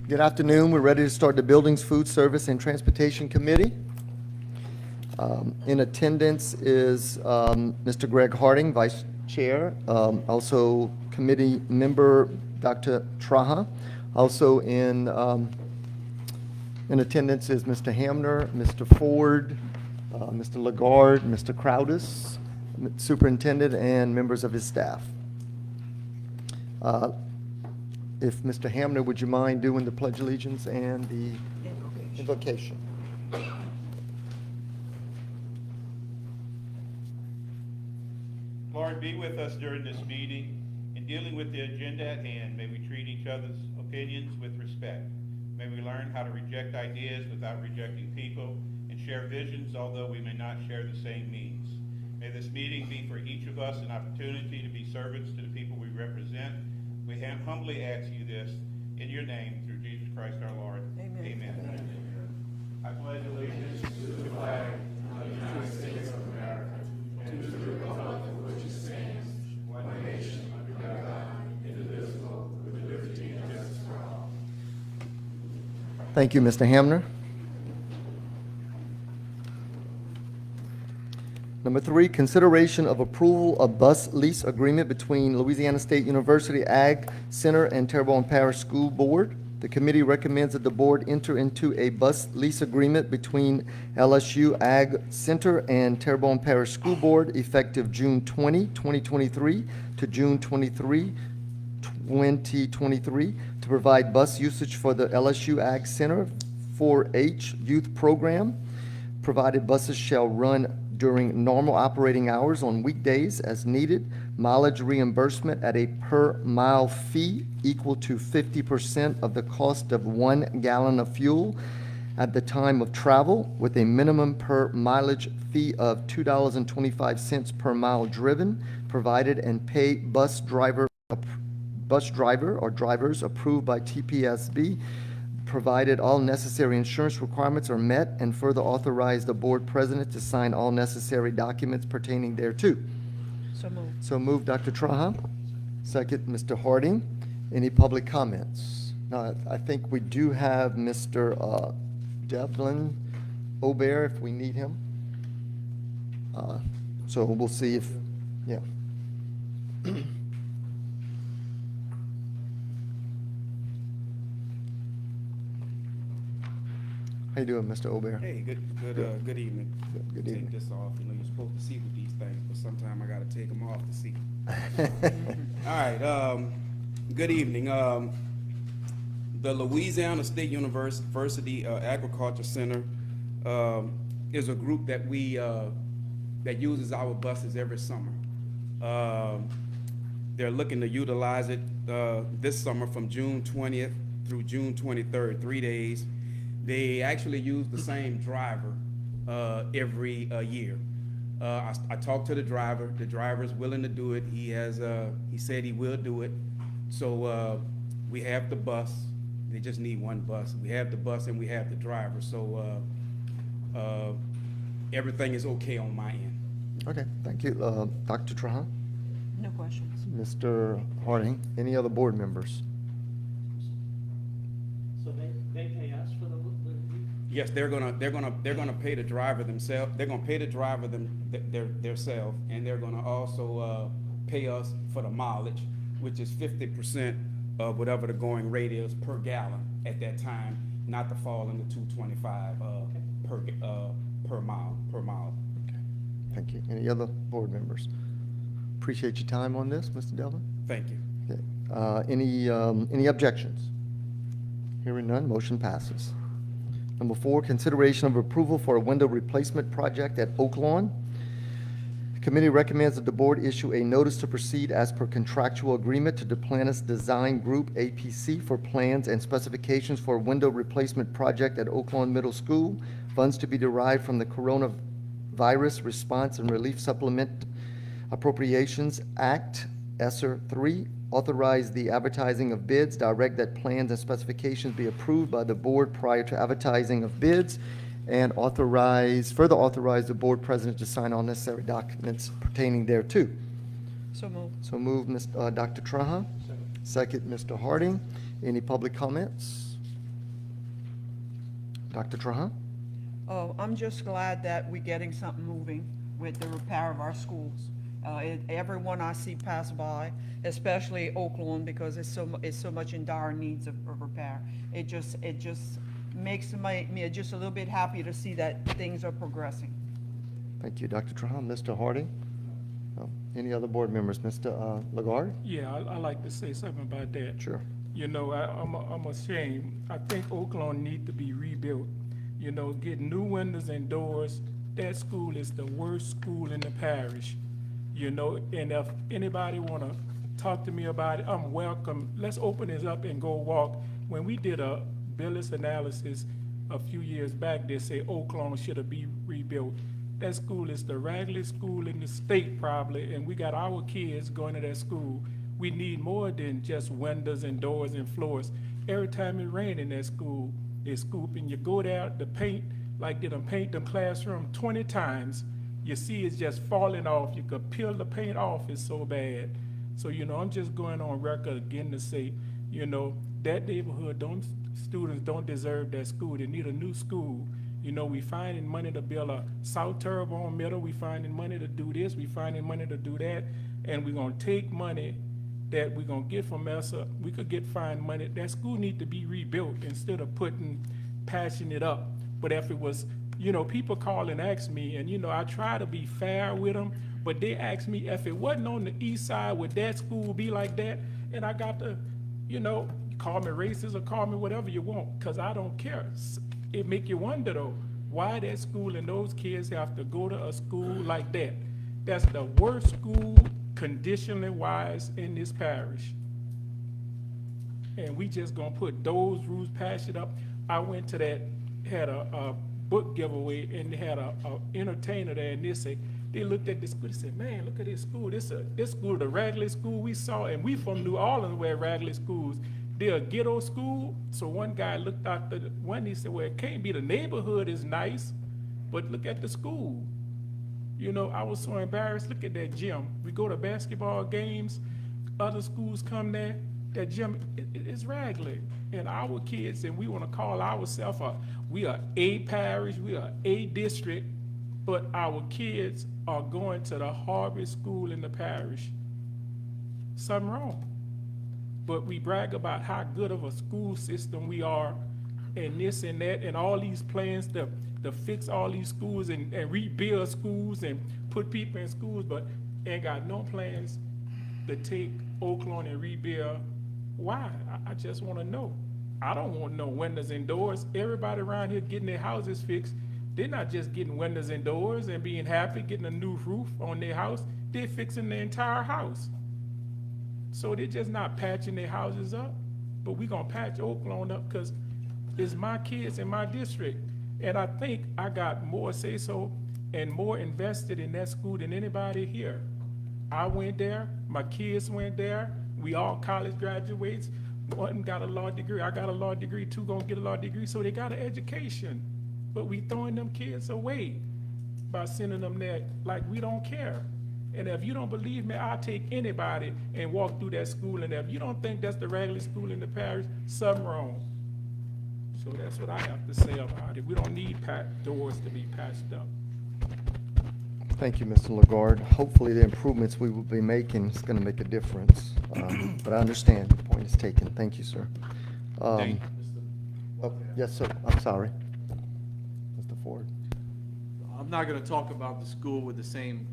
Good afternoon. We're ready to start the Buildings, Food Service, and Transportation Committee. In attendance is Mr. Greg Harding, Vice Chair, also committee member Dr. Traha. Also in attendance is Mr. Hamner, Mr. Ford, Mr. Lagarde, Mr. Crowdis, Superintendent, and members of his staff. If Mr. Hamner, would you mind doing the Pledge of Allegiance and the invocation? Lord, be with us during this meeting. In dealing with the agenda at hand, may we treat each other's opinions with respect. May we learn how to reject ideas without rejecting people and share visions, although we may not share the same means. May this meeting be for each of us an opportunity to be servants to the people we represent. We humbly ask you this in your name through Jesus Christ our Lord. Amen. Amen. I pledge allegiance to the flag of the United States of America and to the republic for which it stands, one nation under God, indivisible, with liberty and justice for all. Thank you, Mr. Hamner. Number 3, consideration of approval of bus lease agreement between Louisiana State University Ag Center and Terrebonne Parish School Board. The committee recommends that the board enter into a bus lease agreement between LSU Ag Center and Terrebonne Parish School Board effective June 20, 2023 to June 23, 2023 to provide bus usage for the LSU Ag Center 4-H youth program, provided buses shall run during normal operating hours on weekdays as needed, mileage reimbursement at a per mile fee equal to 50% of the cost of 1 gallon of fuel at the time of travel, with a minimum per mileage fee of $2.25 per mile driven, provided and pay bus driver or drivers approved by TPSB, provided all necessary insurance requirements are met, and further authorize the board president to sign all necessary documents pertaining thereto. So moved. So moved, Dr. Traha. Second, Mr. Harding. Any public comments? Now, I think we do have Mr. Devlin Aubert if we need him. So we'll see if, yeah. How you doing, Mr. Aubert? Hey, good evening. Good evening. Take this off. You know, you're supposed to see with these things, but sometimes I got to take them off to see. All right. Good evening. The Louisiana State University Agriculture Center is a group that that uses our buses every summer. They're looking to utilize it this summer from June 20th through June 23rd, 3 days. They actually use the same driver every year. I talked to the driver. The driver is willing to do it. He said he will do it. So we have the bus. They just need one bus. We have the bus and we have the driver. So everything is okay on my end. Okay, thank you. Dr. Trahan? No questions. Mr. Harding? Any other board members? So they pay us for the Yes, they're gonna pay the driver themselves. They're gonna pay the driver themselves, and they're gonna also pay us for the mileage, which is 50% of whatever the going rate is per gallon at that time, not to fall into 225 per mile. Okay, thank you. Any other board members? Appreciate your time on this, Mr. Delvin. Thank you. Okay. Any objections? Hearing none, motion passes. Number 4, consideration of approval for a window replacement project at Oak Lawn. The committee recommends that the board issue a notice to proceed as per contractual agreement to Duplantis Design Group, APC, for plans and specifications for a window replacement project at Oak Lawn Middle School. Funds to be derived from the Coronavirus Response and Relief Supplement Appropriations Act, ESSER 3, authorize the advertising of bids, direct that plans and specifications be approved by the board prior to advertising of bids, and further authorize the board president to sign all necessary documents pertaining thereto. So moved. So moved, Dr. Traha. Second, Mr. Harding. Any public comments? Dr. Trahan? Oh, I'm just glad that we're getting something moving with the repair of our schools. Everyone I see pass by, especially Oakland, because it's so much in dire needs of repair. It just makes me just a little bit happy to see that things are progressing. Thank you, Dr. Trahan. Mr. Harding? No. Any other board members? Mr. Lagarde? Yeah, I like to say something about that. Sure. You know, I'm ashamed. I think Oakland need to be rebuilt. You know, get new windows and doors. That school is the worst school in the parish. You know, and if anybody wanna talk to me about it, I'm welcome. Let's open this up and go walk. When we did a Billis analysis a few years back, they say Oakland should have been rebuilt. That school is the raggedest school in the state probably, and we got our kids going to that school. We need more than just windows and doors and floors. Every time it rains in that school, they scoop and you go there, the paint, like they done paint them classroom 20 times. You see it's just falling off. You could peel the paint off, it's so bad. So, you know, I'm just going on record again to say, you know, that neighborhood, students don't deserve that school. They need a new school. You know, we finding money to build a South Terrebonne Middle. We finding money to do this. We finding money to do that. And we're gonna take money that we're gonna get from ESSA. We could find money. That school need to be rebuilt instead of patching it up. But if it was, you know, people call and ask me, and you know, I try to be fair with them, but they ask me if it wasn't on the east side, would that school be like that? And I got to, you know, call me racist or call me whatever you want, because I don't care. It make you wonder though, why that school and those kids have to go to a school like that. That's the worst school conditionally wise in this parish. And we just gonna put those rules, patch it up. I went to that, had a book giveaway, and they had a entertainer there, and they looked at this school, they said, man, look at this school. This school, the Ragley school we saw, and we from New Orleans where Ragley schools. They're a ghetto school. So one guy looked out the one, he said, well, it can't be, the neighborhood is nice, but look at the school. You know, I was so embarrassed. Look at that gym. We go to basketball games, other schools come there, that gym is Ragley. And our kids, and we want to call ourselves we are a parish, we are a district, but our kids are going to the hardest school in the parish. Something wrong. But we brag about how good of a school system we are, and this and that, and all these plans to fix all these schools and rebuild schools and put people in schools, but ain't got no plans to take Oakland and rebuild. Why? I just want to know. I don't want no windows and doors. Everybody around here getting their houses fixed. They're not just getting windows and doors and being happy, getting a new roof on their house. They're fixing the entire house. So they're just not patching their houses up, but we're gonna patch Oakland up because it's my kids in my district. And I think I got more say-so and more invested in that school than anybody here. I went there, my kids went there, we all college graduates. One got a law degree, I got a law degree, two gonna get a law degree, so they got an education. But we throwing them kids away by sending them there like we don't care. And if you don't believe me, I'll take anybody and walk through that school. And if you don't think that's the regular school in the parish, something wrong. So that's what I have to say about it. We don't need doors to be patched up. Thank you, Mr. Lagarde. Hopefully the improvements we will be making is going to make a difference. But I understand, the point is taken. Thank you, sir. Thank Yes, sir. I'm sorry. Mr. Ford. I'm not gonna talk about the school with the same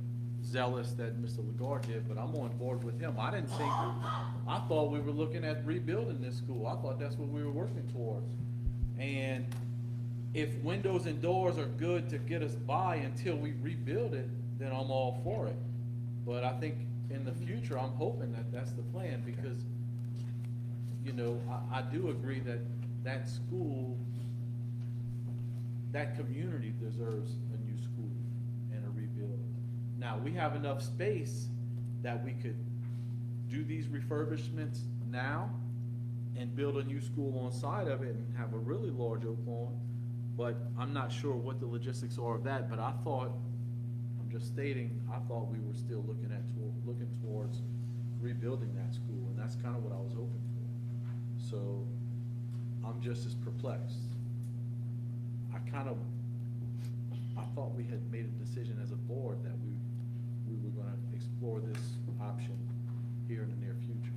zealous that Mr. Lagarde did, but I'm on board with him. I thought we were looking at rebuilding this school. I thought that's what we were working towards. And if windows and doors are good to get us by until we rebuild it, then I'm all for it. But I think in the future, I'm hoping that that's the plan, because, you know, I do agree that that school, that community deserves a new school and a rebuild. Now, we have enough space that we could do these refurbishments now and build a new school on side of it and have a really large Oakland, but I'm not sure what the logistics are of that. But I thought, I'm just stating, I thought we were still looking towards rebuilding that school, and that's kind of what I was hoping for. So I'm just as perplexed. I thought we had made a decision as a board that we were gonna explore this option here in the near future.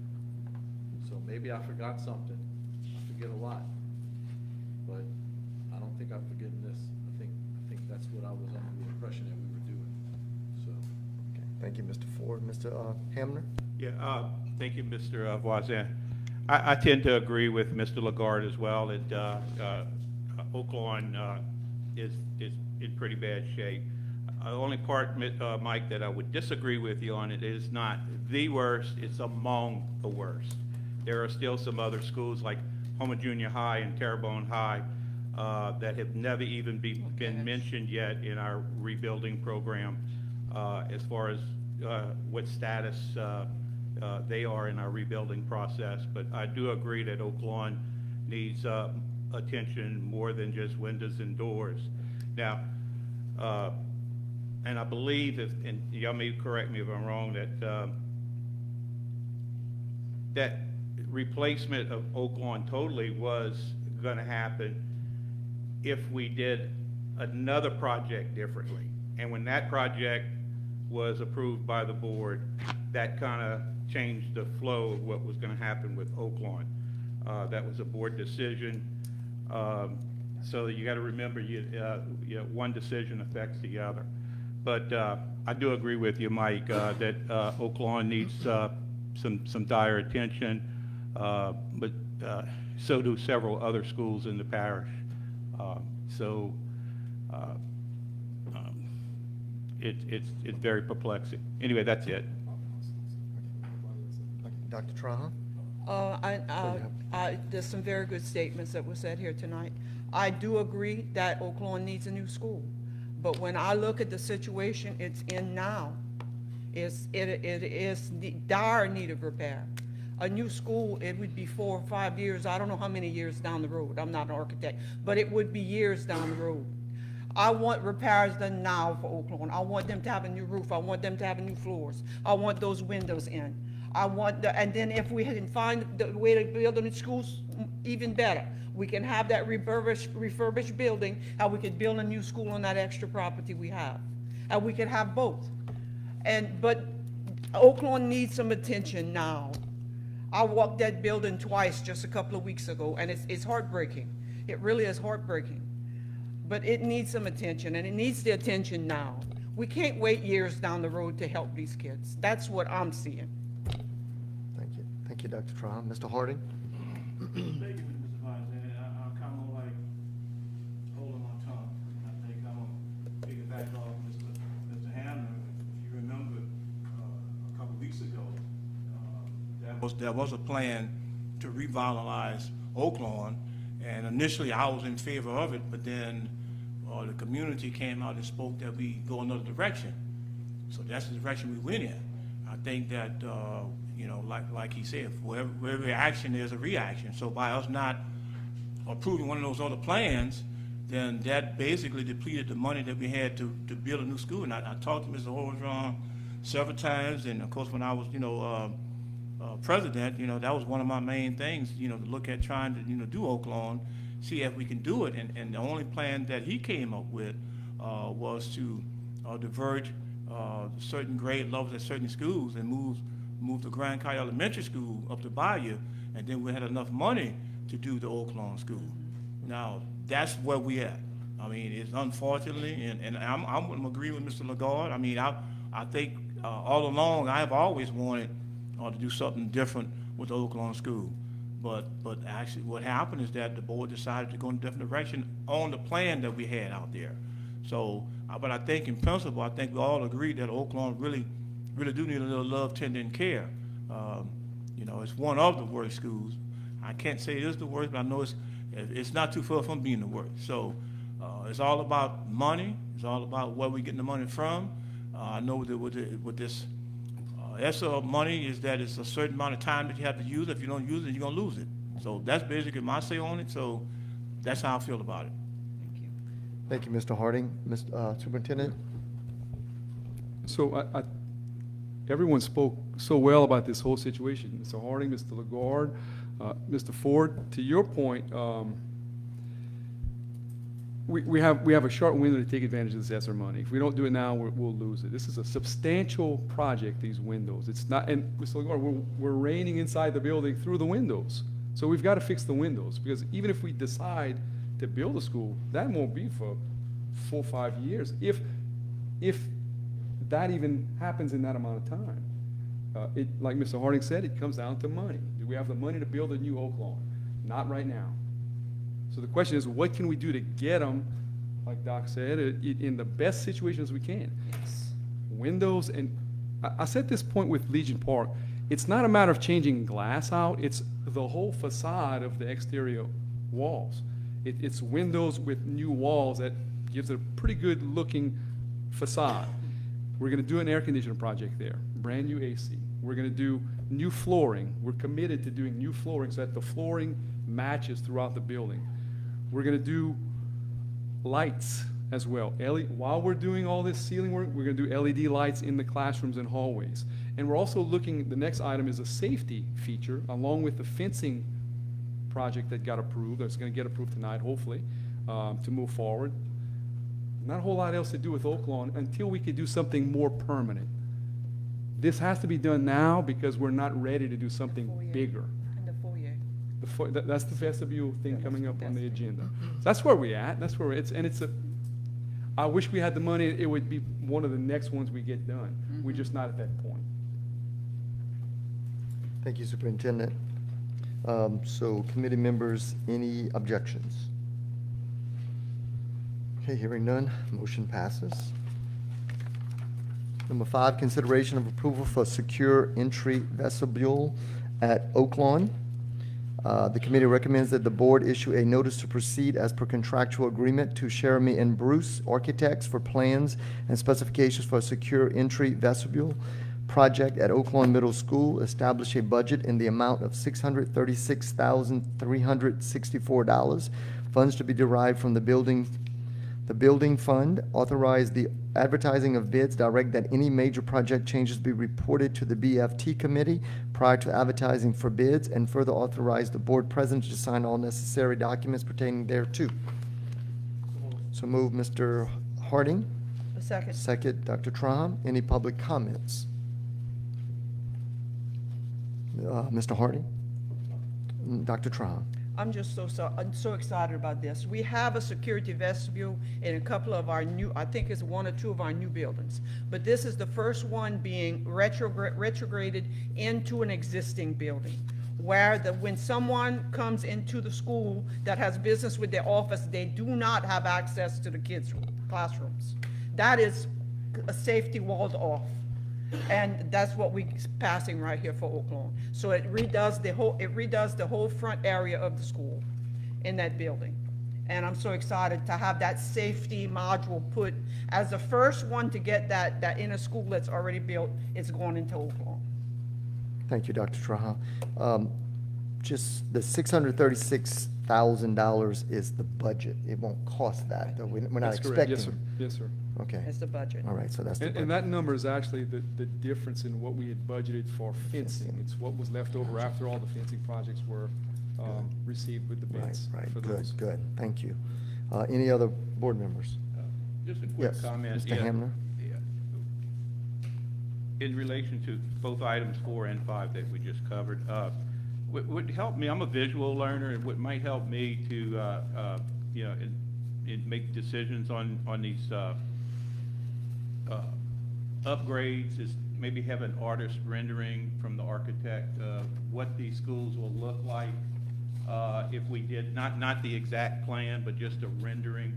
So maybe I forgot something. I forget a lot. But I don't think I'm forgetting this. I think that's what I was under the impression that we were doing, so. Okay, thank you, Mr. Ford. Mr. Hamner? Yeah, thank you, Mr. Voisin. I tend to agree with Mr. Lagarde as well, that Oaklawn is in pretty bad shape. The only part, Mike, that I would disagree with you on, it is not the worst, it's among the worst. There are still some other schools like Houma Junior High and Terrebonne High that have never even been mentioned yet in our rebuilding program as far as what status they are in our rebuilding process. But I do agree that Oaklawn needs attention more than just windows and doors. Now, and I believe, and y'all may correct me if I'm wrong, that that replacement of Oaklawn totally was going to happen if we did another project differently. And when that project was approved by the board, that kind of changed the flow of what was going to happen with Oaklawn. That was a board decision. So you got to remember, one decision affects the other. But I do agree with you, Mike, that Oaklawn needs some dire attention, but so do several other schools in the parish. It's very perplexing. Anyway, that's it. Dr. Trahan? There's some very good statements that were said here tonight. I do agree that Oaklawn needs a new school, but when I look at the situation it's in now, it is dire need of repair. A new school, it would be 4 or 5 years. I don't know how many years down the road. I'm not an architect, but it would be years down the road. I want repairs done now for Oaklawn. I want them to have a new roof. I want them to have new floors. I want those windows in. And then if we can find the way to build the schools, even better. We can have that refurbished building, and we could build a new school on that extra property we have. And we could have both. But Oaklawn needs some attention now. I walked that building twice just a couple of weeks ago, and it's heartbreaking. It really is heartbreaking. But it needs some attention, and it needs the attention now. We can't wait years down the road to help these kids. That's what I'm seeing. Thank you. Thank you, Dr. Trahan. Mr. Harding? Thank you, Mr. President. I'm kind of like holding my tongue. I think I'm going to piggyback off Mr. Hamner. If you remember, a couple weeks ago, there was a plan to revitalize Oaklawn, and initially I was in favor of it, but then the community came out and spoke that we go another direction. So that's the direction we went in. I think that, like he said, for every action, there's a reaction. So by us not approving one of those other plans, then that basically depleted the money that we had to build a new school. And I talked to Mr. Orgeron several times, and of course when I was, president, that was one of my main things, to look at trying to, do Oaklawn, see if we can do it. And the only plan that he came up with was to divert certain grade levels at certain schools and move the Grand Kai Elementary School up to Bayou, and then we had enough money to do the Oaklawn School. Now, that's where we at. I mean, it's unfortunately, and I'm going to agree with Mr. Lagarde. I mean, I think all along I've always wanted to do something different with the Oaklawn School. But actually what happened is that the board decided to go in a different direction on the plan that we had out there. So, but I think in principle, I think we all agree that Oaklawn really do need a little love, tender, and care. It's one of the worst schools. I can't say it is the worst, but I know it's not too far from being the worst. So it's all about money. It's all about where we're getting the money from. I know that with this ESSA money is that it's a certain amount of time that you have to use. If you don't use it, you're going to lose it. So that's basically my say on it. So that's how I feel about it. Thank you. Thank you, Mr. Harding. Mr. Superintendent? So everyone spoke so well about this whole situation. Mr. Harding, Mr. Lagarde, Mr. Ford, to your point, we have a short window to take advantage of this ESSER money. If we don't do it now, we'll lose it. This is a substantial project, these windows. It's not, and Mr. Lagarde, we're raining inside the building through the windows. So we've got to fix the windows, because even if we decide to build a school, that won't be for 4 or 5 years, if that even happens in that amount of time. Like Mr. Harding said, it comes down to money. Do we have the money to build a new Oak Lawn? Not right now. So the question is, what can we do to get them, like Doc said, in the best situations we can? Yes. Windows, and I said this point with Legion Park, it's not a matter of changing glass out, it's the whole facade of the exterior walls. It's windows with new walls that gives it a pretty good looking facade. We're gonna do an air conditioner project there, brand new AC. We're gonna do new flooring. We're committed to doing new flooring so that the flooring matches throughout the building. We're gonna do lights as well. While we're doing all this ceiling work, we're gonna do LED lights in the classrooms and hallways. And we're also looking, the next item is a safety feature, along with the fencing project that got approved, that's gonna get approved tonight, hopefully, to move forward. Not a whole lot else to do with Oak Lawn until we could do something more permanent. This has to be done now because we're not ready to do something bigger. And the foyer. That's the vestibule thing coming up on the agenda. So that's where we're at, that's where I wish we had the money, it would be one of the next ones we get done. We're just not at that point. Thank you, Superintendent. So committee members, any objections? Okay, hearing none, motion passes. Number 5, consideration of approval for secure entry vestibule at Oak Lawn. The committee recommends that the board issue a notice to proceed as per contractual agreement to Jeremy and Bruce Architects for plans and specifications for a secure entry vestibule project at Oak Lawn Middle School. Establish a budget in the amount of $636,364. Funds to be derived from the building fund. Authorize the advertising of bids. Direct that any major project changes be reported to the BFT committee prior to advertising for bids, and further authorize the board president to sign all necessary documents pertaining thereto. So move, Mr. Harding. A second. Second, Dr. Trahan. Any public comments? Mr. Harding? Dr. Trahan? I'm so excited about this. We have a security vestibule in a couple of our new, I think it's 1 or 2 of our new buildings. But this is the first one being retrograded into an existing building, where when someone comes into the school that has business with their office, they do not have access to the kids' classrooms. That is a safety walled off. And that's what we're passing right here for Oak Lawn. So it redoes the whole front area of the school in that building. And I'm so excited to have that safety module put as the first one to get that in a school that's already built. It's going into Oak Lawn. Thank you, Dr. Trahan. Just the $636,000 is the budget. It won't cost that, though. We're not That's expecting. correct. Yes, sir. Yes, sir. Okay, That's the budget. all right, so that's the And budget. that number is actually the difference in what we had budgeted for fencing. It's what was left over after all the fencing projects were received with the Right, bids right, for good, those. good, thank you. Any other board members? Just a quick Yes, comment. Mr. Yeah, Hamner? yeah. In relation to both items 4 and 5 that we just covered, what would help me, I'm a visual learner, and what might help me to, make decisions on these upgrades is maybe have an artist rendering from the architect of what these schools will look like if we did, not the exact plan, but just a rendering.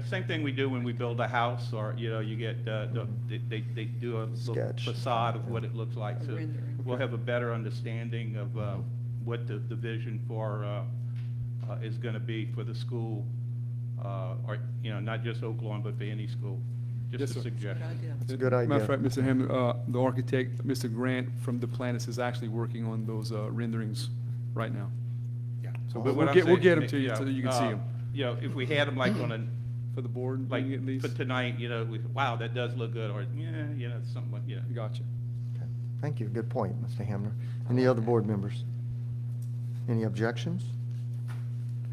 Same thing we do when we build a house, or, you get, they do a little Sketch. facade of what it looks like. A So rendering. we'll have a better understanding of what the vision for, is gonna be for the school, or, not just Oak Lawn, but for any school. Yes, Just a sir. suggestion. Good idea. It's a good Matter idea. of fact, Mr. Hammond, the architect, Mr. Grant from Duplantis is actually working on those renderings right now. Yeah. So But we'll what I'm get saying, them to you so that you can see uh, them if we had them like on a, for the board like, meeting at least. for tonight, wow, that does look good, or, something like, Gotcha. Okay. Thank you, good point, Mr. Hamner. Any other board members? Any objections?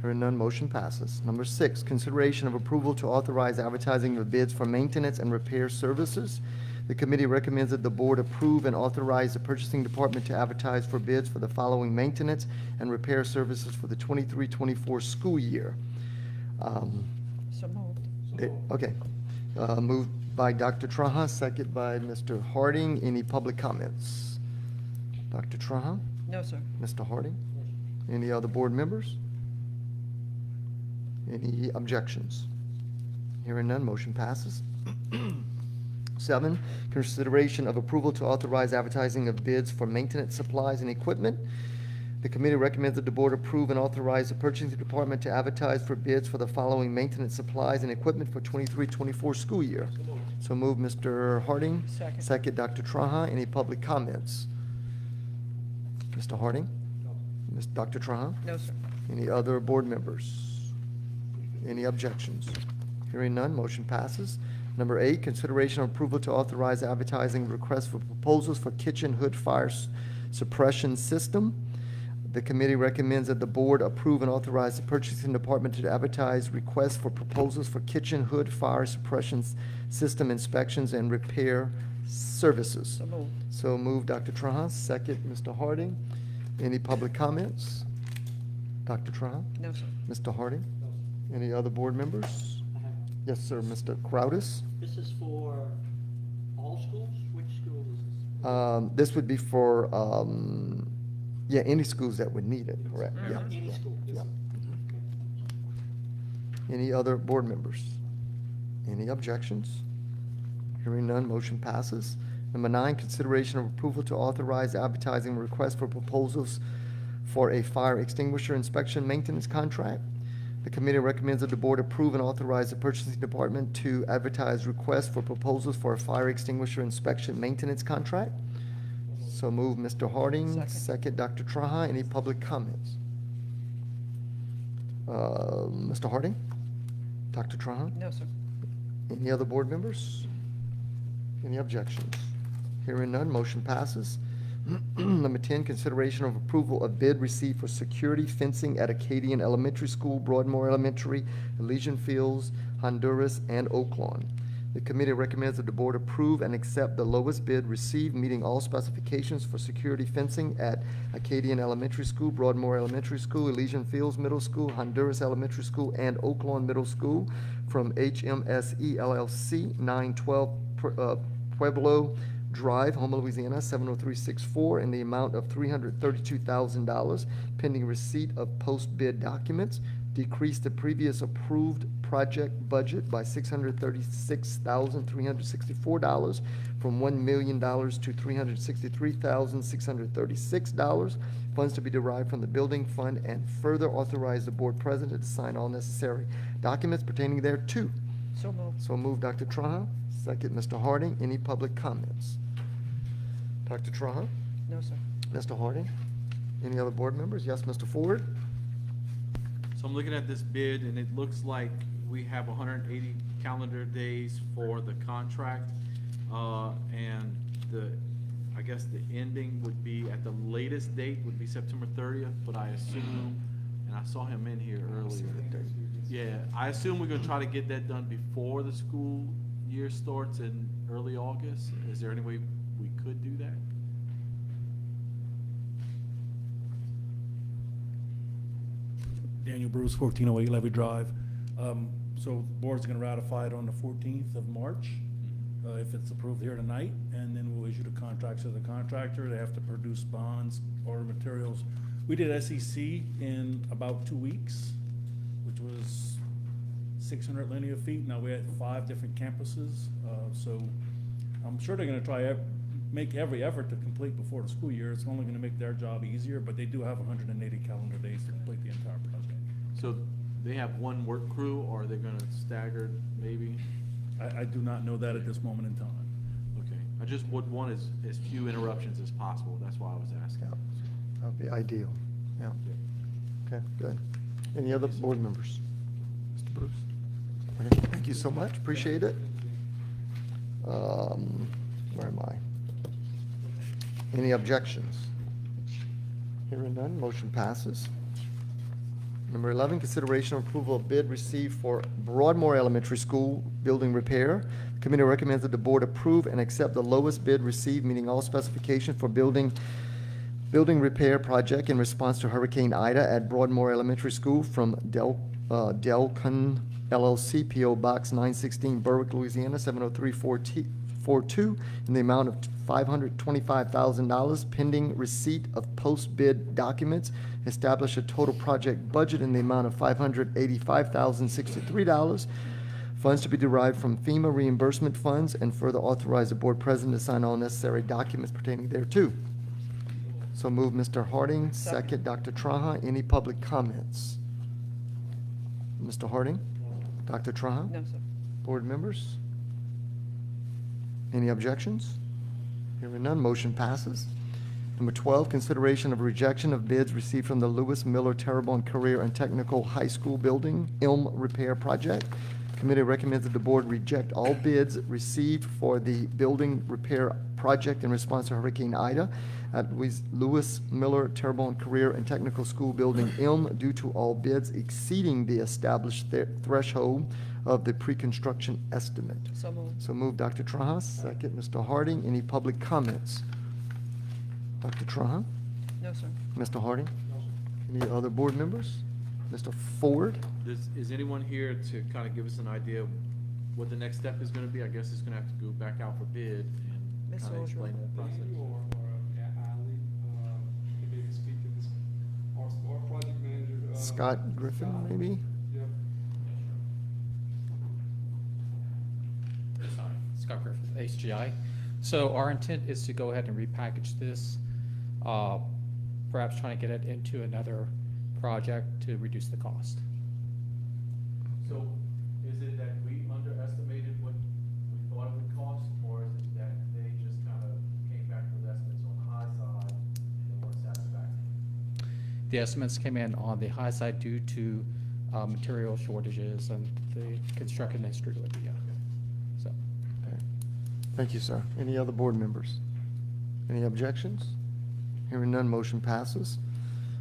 Hearing none, motion passes. Number 6, consideration of approval to authorize advertising of bids for maintenance and repair services. The committee recommends that the board approve and authorize the purchasing department to advertise for bids for the following maintenance and repair services for the 23-24 school year. So moved. Okay. Moved by Dr. Trahan, second by Mr. Harding. Any public comments? Dr. Trahan? No, sir. Mr. Harding? Any other board members? Any objections? Hearing none, motion passes. 7, consideration of approval to authorize advertising of bids for maintenance supplies and equipment. The committee recommends that the board approve and authorize the purchasing department to advertise for bids for the following maintenance supplies and equipment for 23-24 school year. So move, Mr. Harding. Second. Second, Dr. Trahan. Any public comments? Mr. Harding? Dr. Trahan? No, sir. Any other board members? Any objections? Hearing none, motion passes. Number 8, consideration of approval to authorize advertising requests for proposals for kitchen hood fire suppression system. The committee recommends that the board approve and authorize the purchasing department to advertise requests for proposals for kitchen hood fire suppression system inspections and repair services. So moved. So move, Dr. Trahan. Second, Mr. Harding. Any public comments? Dr. Trahan? No, sir. Mr. Harding? Any other board members? Yes, sir, Mr. Crowdis? This is for all schools? Which school is this? This would be for, yeah, any schools that would need it, correct? Yeah. Any school? Yeah. Any other board members? Any objections? Hearing none, motion passes. Number 9, consideration of approval to authorize advertising request for proposals for a fire extinguisher inspection maintenance contract. The committee recommends that the board approve and authorize the purchasing department to advertise requests for proposals for a fire extinguisher inspection maintenance contract. So move, Mr. Harding. Second. Second, Dr. Trahan. Any public comments? Mr. Harding? Dr. Trahan? No, sir. Any other board members? Any objections? Hearing none, motion passes. Number 10, consideration of approval of bid received for security fencing at Acadian Elementary School, Broadmoor Elementary, Elysian Fields, Honduras, and Oaklawn. The committee recommends that the board approve and accept the lowest bid received, meeting all specifications for security fencing at Acadian Elementary School, Broadmoor Elementary School, Elysian Fields Middle School, Honduras Elementary School, and Oaklawn Middle School from HMSE LLC, 912 Pueblo Drive, Houma, Louisiana, 70364, in the amount of $332,000, pending receipt of post-bid documents. Decrease the previous approved project budget by $636,364 from $1 million to $363,636. Funds to be derived from the building fund, and further authorize the board president to sign all necessary documents pertaining thereto. So moved. So move, Dr. Trahan. Second, Mr. Harding. Any public comments? Dr. Trahan? No, sir. Mr. Harding? Any other board members? Yes, Mr. Ford? So I'm looking at this bid, and it looks like we have 180 calendar days for the contract. And I guess the ending would be, at the latest date would be September 30th, but I assume, and I saw him in here earlier. Yeah, I assume we're gonna try to get that done before the school year starts in early August. Is there any way we could do that? Daniel Bruce, 1408 Levy Drive. So the board's gonna ratify it on the 14th of March, if it's approved here tonight, and then we'll issue the contracts to the contractor. They have to produce bonds, order materials. We did SEC in about 2 weeks, which was 600 linear feet. Now we're at 5 different campuses, so I'm sure they're gonna try make every effort to complete before the school year. It's only gonna make their job easier, but they do have 180 calendar days to complete the entire project. So they have one work crew, or are they gonna stagger maybe? I do not know that at this moment in time. Okay, I just would want as few interruptions as possible. That's why I was asking. Yeah, that would be ideal. Yeah. Okay, good. Any other board members? Mr. Bruce? Okay, thank you so much. Appreciate it. Where am I? Any objections? Hearing none, motion passes. Number 11, consideration of approval of bid received for Broadmoor Elementary School building repair. The committee recommends that the board approve and accept the lowest bid received, meeting all specifications for building repair project in response to Hurricane Ida at Broadmoor Elementary School from Delcon LLC, P.O. Box 916, Berwick, Louisiana, 70342, in the amount of $525,000, pending receipt of post-bid documents. Establish a total project budget in the amount of $585,063. Funds to be derived from FEMA reimbursement funds, and further authorize the board president to sign all necessary documents pertaining thereto. So move, Mr. Harding. Second, Dr. Traha. Any public comments? Mr. Harding? Dr. Traha? No, sir. Board members? Any objections? Hearing none, motion passes. Number 12, consideration of rejection of bids received from the Lewis Miller Terrebonne Career and Technical High School Building ILM Repair Project. Committee recommends that the board reject all bids received for the building repair project in response to Hurricane Ida at Lewis Miller Terrebonne Career and Technical School Building ILM due to all bids exceeding the established threshold of the pre-construction estimate. So moved. So move, Dr. Traha. Second, Mr. Harding. Any public comments? Dr. Traha? No, sir. Mr. Harding? Any other board members? Mr. Ford? Is anyone here to kind of give us an idea of what the next step is gonna be? I guess it's gonna have to go back out for bid and Ms. kind of Ogeron. explain that process. Or Ali, can maybe speak to this, our project manager. Scott Griffin, maybe? Yep. Sorry, Scott Griffith, HGI. So our intent is to go ahead and repackage this, perhaps trying to get it into another project to reduce the cost. So is it that we underestimated what we thought it would cost, or is it that they just kind of came back with estimates on the high side and they weren't satisfactory? The estimates came in on the high side due to material shortages and the construction industry would be, so. Okay. Thank you, sir. Any other board members? Any objections? Hearing none, motion passes.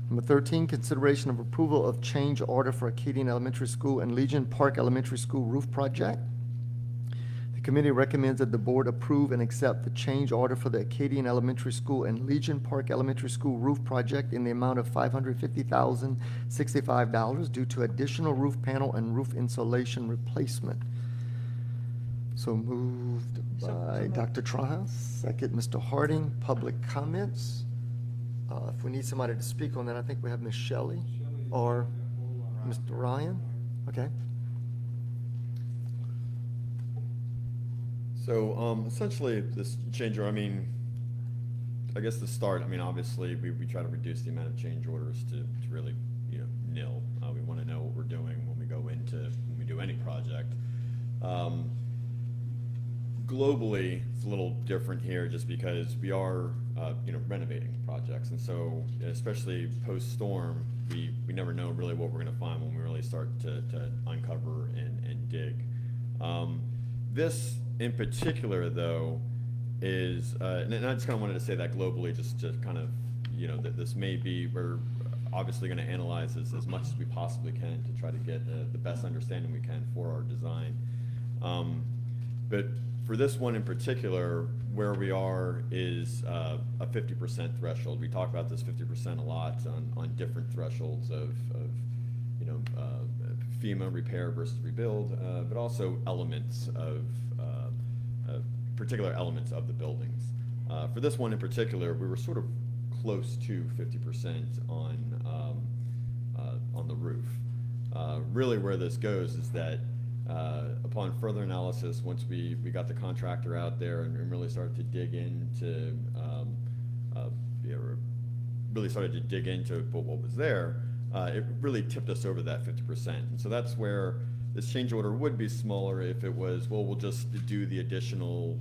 Number 13, consideration of approval of change order for Acadian Elementary School and Legion Park Elementary School roof project. The committee recommends that the board approve and accept the change order for the Acadian Elementary School and Legion Park Elementary School roof project in the amount of $550,065 due to additional roof panel and roof insulation replacement. So moved by moved. Dr. Traha, second, Mr. Harding. Public comments? If we need somebody to speak on that, I think we have Ms. Shelley or Mr. Ryan. Okay. So essentially, this change order, I mean, I guess the start, I mean, obviously, we try to reduce the amount of change orders to really, nil. We want to know what we're doing when we do any project. Globally, it's a little different here just because we are, renovating projects. And so, especially post-storm, we never know really what we're going to find when we really start to uncover and dig. This in particular, though, is, and I just kind of wanted to say that globally, just to kind of, that this may be, we're obviously going to analyze this as much as we possibly can to try to get the best understanding we can for our design. But for this one in particular, where we are is a 50% threshold. We talk about this 50% a lot on different thresholds of FEMA repair versus rebuild, but also elements of particular elements of the buildings. For this one in particular, we were sort of close to 50% on the roof. Really, where this goes is that upon further analysis, once we got the contractor out there and really started to dig into, what was there, it really tipped us over that 50%. And so that's where this change order would be smaller if it was, well, we'll just do the additional,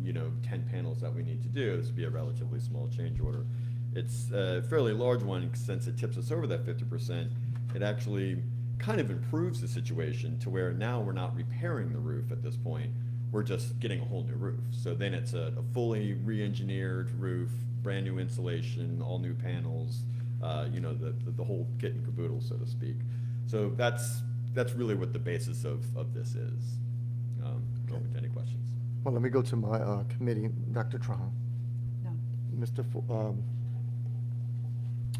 10 panels that we need to do. This would be a relatively small change order. It's a fairly large one since it tips us over that 50%. It actually kind of improves the situation to where now we're not repairing the roof at this point. We're just getting a whole new roof. So then it's a fully re-engineered roof, brand new insulation, all new panels, the whole kit and caboodle, so to speak. So that's really what the basis of this is. Open to any questions. Well, let me go to my committee, Dr. Trahan. No. Mr.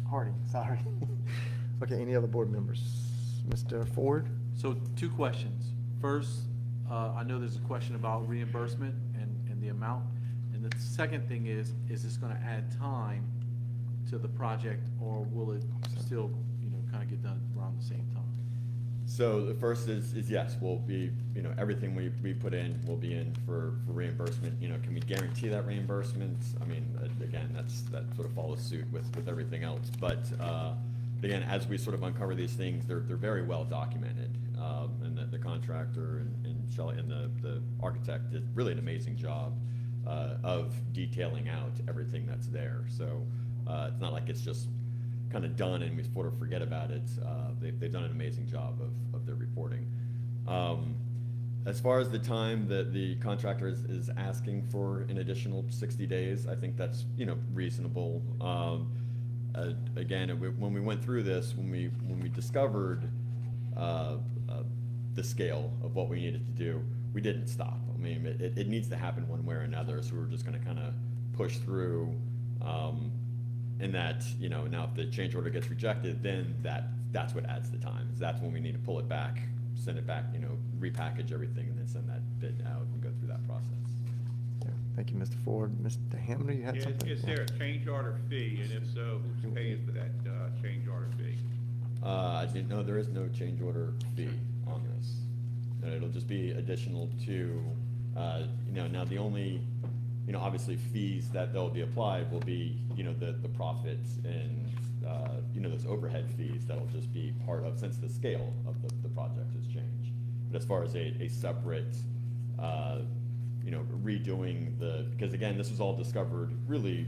Harding, sorry. Okay, any other board members? Mr. Ford? So 2 questions. First, I know there's a question about reimbursement and the amount. And the second thing is this gonna add time to the project, or will it still, kind of get done around the same time? So the first is yes, we'll be, everything we put in will be in for reimbursement. Can we guarantee that reimbursement? I mean, again, that sort of follows suit with everything else. But again, as we sort of uncover these things, they're very well documented. And the contractor and Shelley and the architect did really an amazing job of detailing out everything that's there. So it's not like it's just kind of done and we sort of forget about it. They've done an amazing job of their reporting. As far as the time that the contractor is asking for an additional 60 days, I think that's reasonable. Again, when we went through this, when we discovered the scale of what we needed to do, we didn't stop. I mean, it needs to happen one way or another, so we were just going to kind of push through. And that, now if the change order gets rejected, then that's what adds the time. That's when we need to pull it back, send it back, repackage everything, and then send that bid out and go through that process. Yeah, thank you, Mr. Ford. Mr. Hamner, you had something? Is there a change order fee, and if so, who's paying for that change order fee? I didn't know there is no change order fee on this. It'll just be additional to, now the only, obviously fees that they'll be applied will be, the profits and, those overhead fees that'll just be part of, since the scale of the project has changed. But as far as a separate, redoing because again, this was all discovered really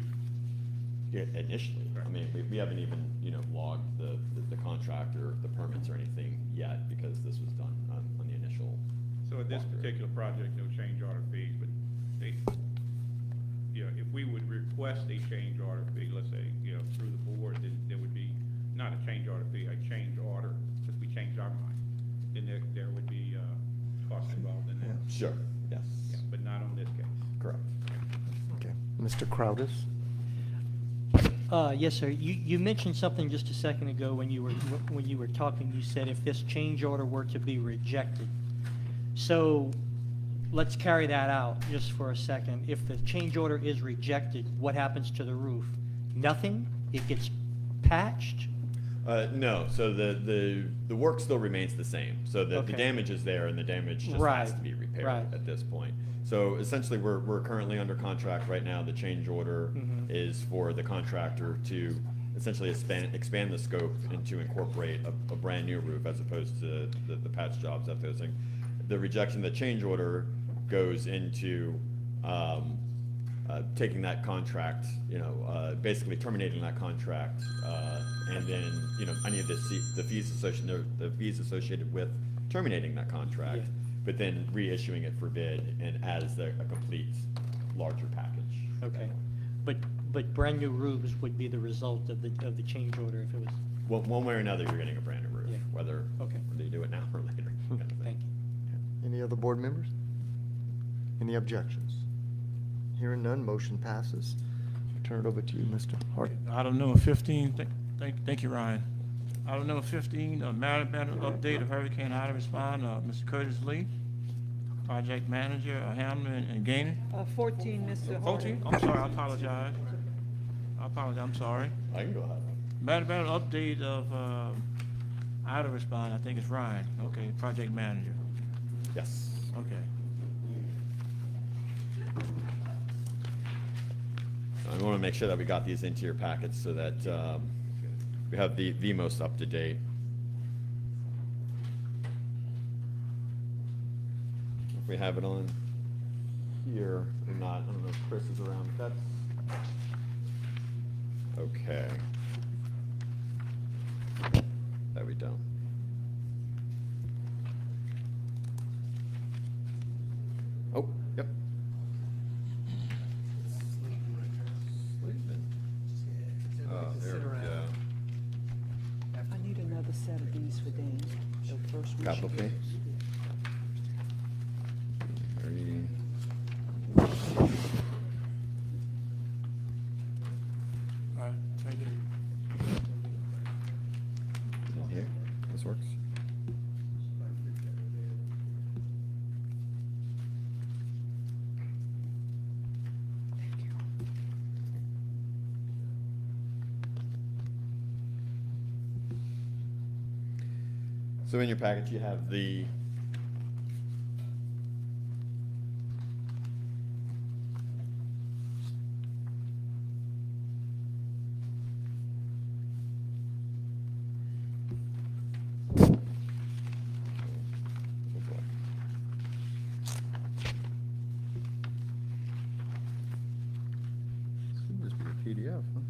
initially. I mean, we haven't even, logged the contract or the permits or anything yet because this was done on the initial. So in this walkthrough. particular project, no change order fees, but if we would request a change order fee, let's say, through the board, then there would be not a change order fee, a change order, because we changed our mind. Then there would be costs involved in that. Sure, yes. Yeah, but not on this case. Correct. Okay, Mr. Crowdis? Yes, sir. You mentioned something just a second ago when you were talking. You said if this change order were to be rejected. So let's carry that out just for a second. If the change order is rejected, what happens to the roof? Nothing? It gets patched? No, so the work still remains the same. So the Okay. damage is there and the damage just Right, has to be repaired right. at this point. So essentially, we're currently under contract right now. The change order is for the contractor to essentially expand the scope and to incorporate a brand new roof as opposed to the patch jobs that those things. The rejection, the change order goes into taking that contract, basically terminating that contract, and then any of the fees associated with terminating that contract, Yeah. but then reissuing it for bid and as a complete larger package. Okay. But brand new roofs would be the result of the change order if it was, Well, one way or another, you're getting a brand new roof, Yeah. whether Okay. you do it now or later. kind of thing. thank you. Any other board members? Any objections? Hearing none, motion passes. Turn it over to you, Mr. Hart. Item number 15, thank you, Ryan. Item number 15, matter update of Hurricane Ida response, Mr. Curtis Lee, project manager, Hamlin and Gainey. 14, Mr. Harding. 14? I'm sorry, I apologize, I'm sorry. I can go ahead. Matter update of Ida response, I think it's Ryan, okay, project manager, Yes. okay. I want to make sure that we got these into your packets so that we have the most up-to-date. If we have it on here or not, I don't know if Chris is around, but that's okay. There we don't. Oh, yep. Sleeping. Oh, there we go. capital P. 30. All right, thank you. In here, this works. So in your package, you have the oh boy. This could just be a PDF, huh?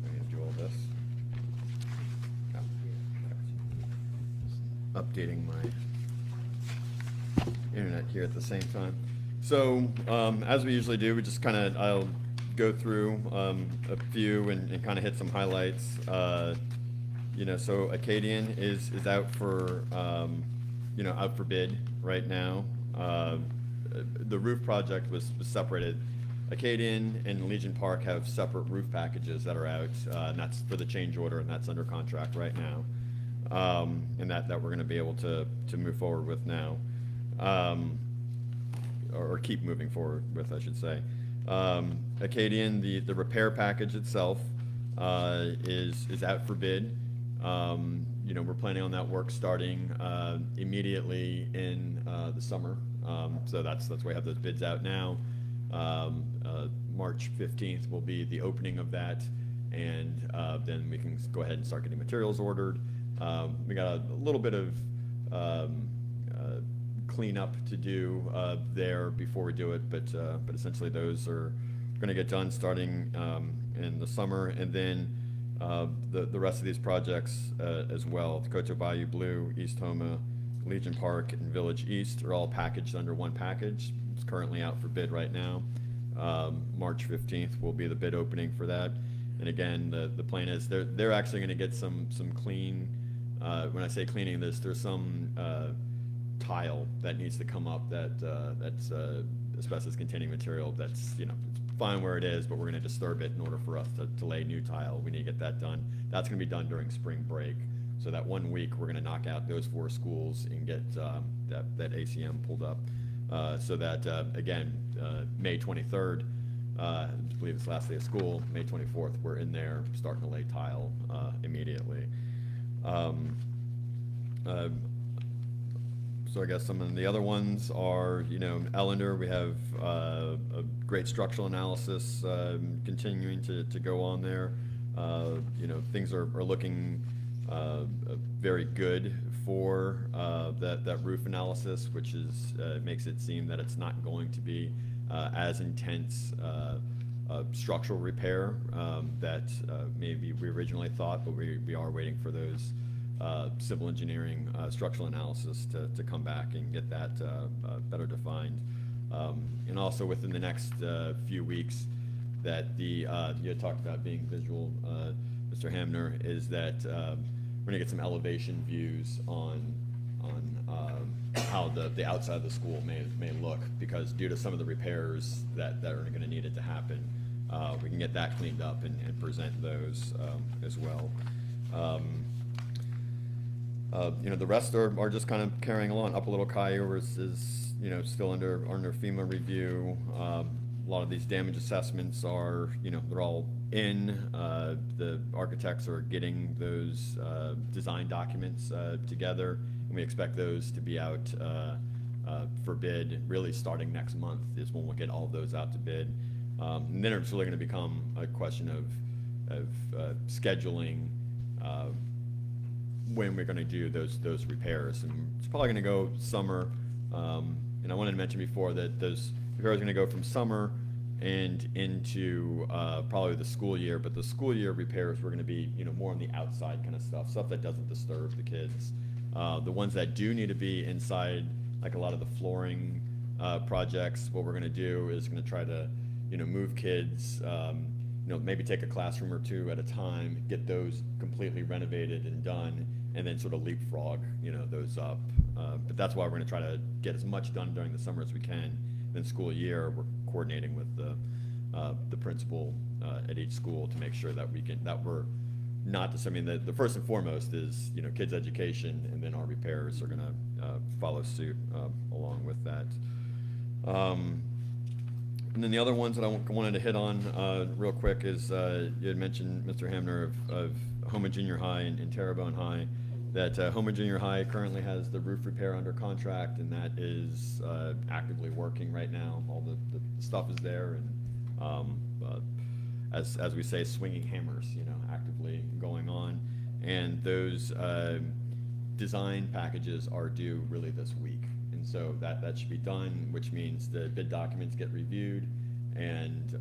I need to do all this. Oh, okay. Updating my internet here at the same time. So, as we usually do, we just kind of, I'll go through a few and kind of hit some highlights. So Acadian is out for, out for bid right now. The roof project was separated. Acadian and Legion Park have separate roof packages that are out, and that's for the change order, and that's under contract right now. And that we're gonna be able to move forward with now. Or keep moving forward with, I should say. Acadian, the repair package itself, is out for bid. We're planning on that work starting, immediately in, the summer. So that's why we have those bids out now. March 15th will be the opening of that, and then we can go ahead and start getting materials ordered. We got a little bit of cleanup to do there before we do it, but essentially those are going to get done starting in the summer, and then the rest of these projects as well. Cocoa Bayou Blue, East Homa, Legion Park, and Village East are all packaged under one package. It's currently out for bid right now. March 15th will be the bid opening for that. And again, the plan is they're actually going to get some clean. When I say cleaning this, there's some tile that needs to come up that's asbestos-containing material. That's it's fine where it is, but we're going to disturb it in order for us to lay new tile. We need to get that done. That's going to be done during spring break. So that 1 week, we're going to knock out those 4 schools and get that ACM pulled up. So that, again, May 23rd, I believe it's the last day of school, May 24th, we're in there starting to lay tile immediately. So I guess some of the other ones are, Ellender, we have a great structural analysis continuing to go on there. Things are looking very good for that roof analysis, which is makes it seem that it's not going to be as intense structural repair that maybe we originally thought, but we are waiting for those civil engineering structural analysis to come back and get that better defined. And also within the next few weeks, that you had talked about being visual, Mr. Hamner, is that we're gonna get some elevation views on how the outside of the school may look, because due to some of the repairs that are gonna need it to happen, we can get that cleaned up and present those as well. The rest are just kind of carrying along. Up a Little Caillou is still under FEMA review. A lot of these damage assessments are, they're all in. The architects are getting those design documents together, and we expect those to be out for bid really starting next month is when we'll get all of those out to bid. And then it's really going to become a question of scheduling when we're going to do those repairs. And it's probably going to go summer. And I wanted to mention before that those repairs are going to go from summer and into probably the school year, but the school year repairs were going to be more on the outside kind of stuff that doesn't disturb the kids. The ones that do need to be inside, like a lot of the flooring projects, what we're gonna do is gonna try to, move kids, maybe take a classroom or two at a time, get those completely renovated and done, and then sort of leapfrog, those up. But that's why we're gonna try to get as much done during the summer as we can. Then school year, we're coordinating with the principal at each school to make sure that we're not just, the first and foremost is, kids' education, and then our repairs are gonna follow suit along with that. And then the other ones that I wanted to hit on real quick is, you had mentioned, Mr. Hamner, of Houma Junior High and Terrebonne High, that Houma Junior High currently has the roof repair under contract, and that is actively working right now. All the stuff is there, and as we say, swinging hammers, actively going on. And those design packages are due really this week. And so that should be done, which means the bid documents get reviewed, and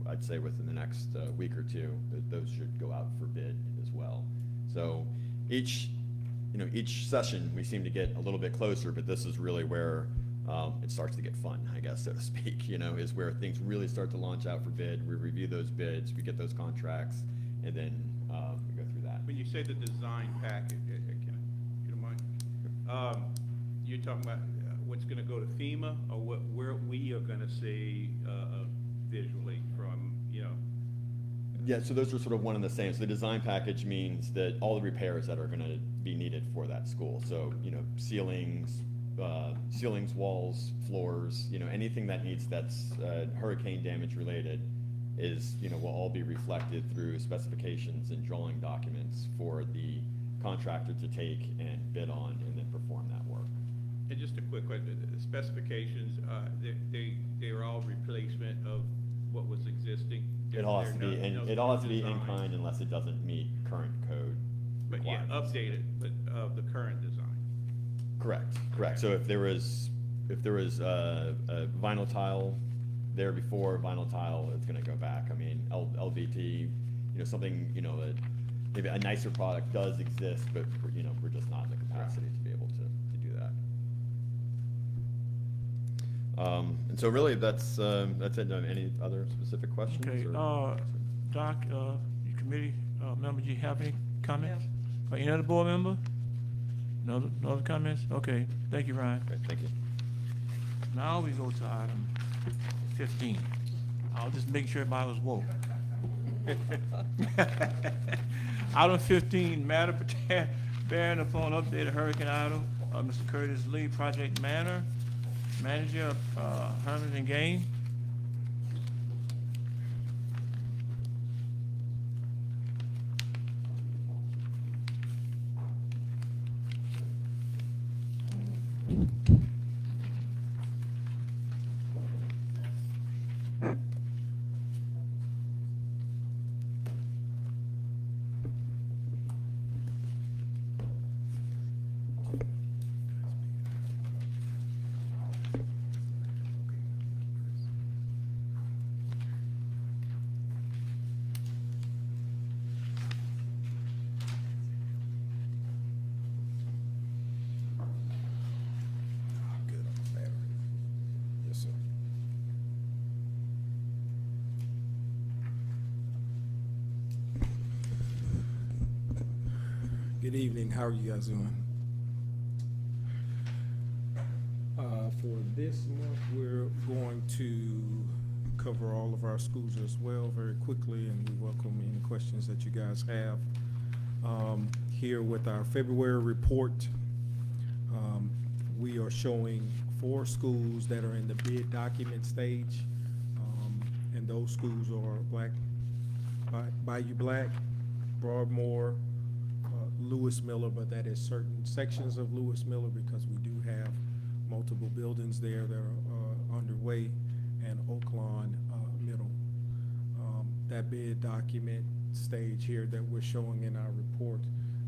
I'd say within the next week or two, those should go out for bid as well. So each session, we seem to get a little bit closer, but this is really where it starts to get fun, I guess, so to speak, is where things really start to launch out for bid. We review those bids, we get those contracts, and then we go through that. When you say the design package, if you don't mind, you're talking about what's gonna go to FEMA, or where we are gonna see visually from, Yeah, so those are sort of one and the same. So the design package means that all the repairs that are gonna be needed for that school. So, ceilings, walls, floors, anything that needs that's hurricane damage related is, will all be reflected through specifications and drawing documents for the contractor to take and bid on and then perform that work. And just a quick question, the specifications, they're all replacement of what was existing? It all has to be, They're it all has to be in design. kind unless it doesn't meet current code But yeah, requirements. updated, but of the current design. Correct. So if there was a vinyl tile there before, vinyl tile, it's gonna go back. LVT, something, that maybe a nicer product does exist, but we're just not in the capacity to be able to do that. And so really, that's it. Any other specific questions? Okay, or- Doc, your committee member, do you have any comments? Or any other board member? No other comments? Okay, thank you, Ryan. Okay, thank you. Now we go to item 15. I'll just make sure everybody was woke. Item 15, matter bearing upon updated hurricane item, Mr. Curtis Lee, project manager of Herman and Gain. Good evening, how are you guys doing? For this month, we're going to cover all of our schools as well very quickly, and we welcome any questions that you guys have. Here with our February report, we are showing 4 schools that are in the bid document stage, and those schools are Bayou Black, Broadmoor, Lewis Miller, but that is certain sections of Lewis Miller because we do have multiple buildings there that are underway, and Oaklawn Middle. That bid document stage here that we're showing in our report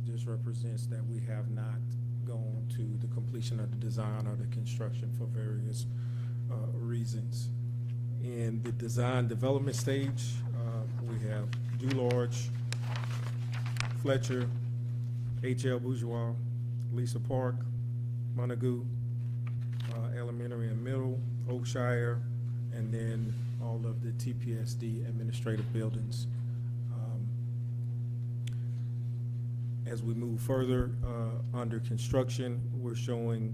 just represents that we have not gone to the completion of the design or the construction for various reasons. In the design development stage, we have DuLarge, Fletcher, H.L. Bourgeois, Lisa Park, Montague, elementary and middle, Oakshire, and then all of the TPSD administrative buildings. As we move further, under construction, we're showing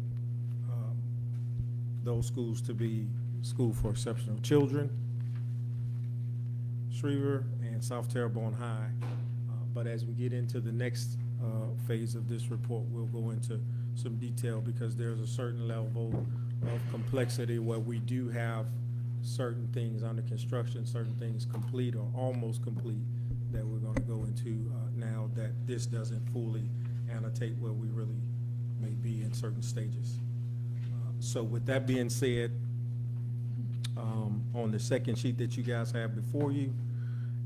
those schools to be School for Exceptional Children, Schriever, and South Terrebonne High. But as we get into the next phase of this report, we'll go into some detail because there's a certain level of complexity where we do have certain things under construction, certain things complete or almost complete that we're going to go into now that this doesn't fully annotate where we really may be in certain stages. So with that being said, on the second sheet that you guys have before you,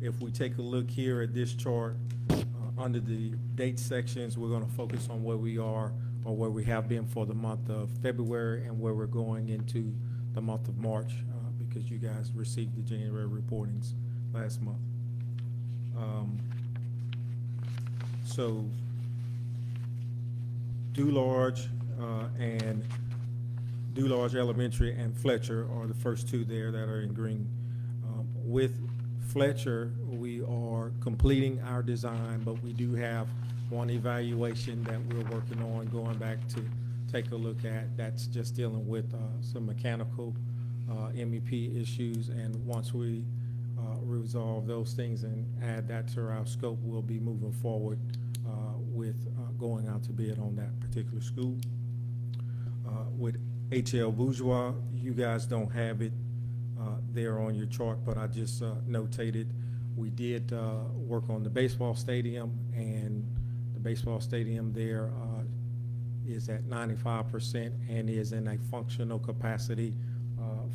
if we take a look here at this chart, under the date sections, we're going to focus on where we are or where we have been for the month of February and where we're going into the month of March because you guys received the January reportings last month. So Dularge and Dularge Elementary and Fletcher are the first two there that are in green. With Fletcher, we are completing our design, but we do have one evaluation that we're working on going back to take a look at. That's just dealing with some mechanical MEP issues, and once we resolve those things and add that to our scope, we'll be moving forward with going out to bid on that particular school. With HL Bourgeois, you guys don't have it there on your chart, but I just notated we did work on the baseball stadium, and the baseball stadium there is at 95% and is in a functional capacity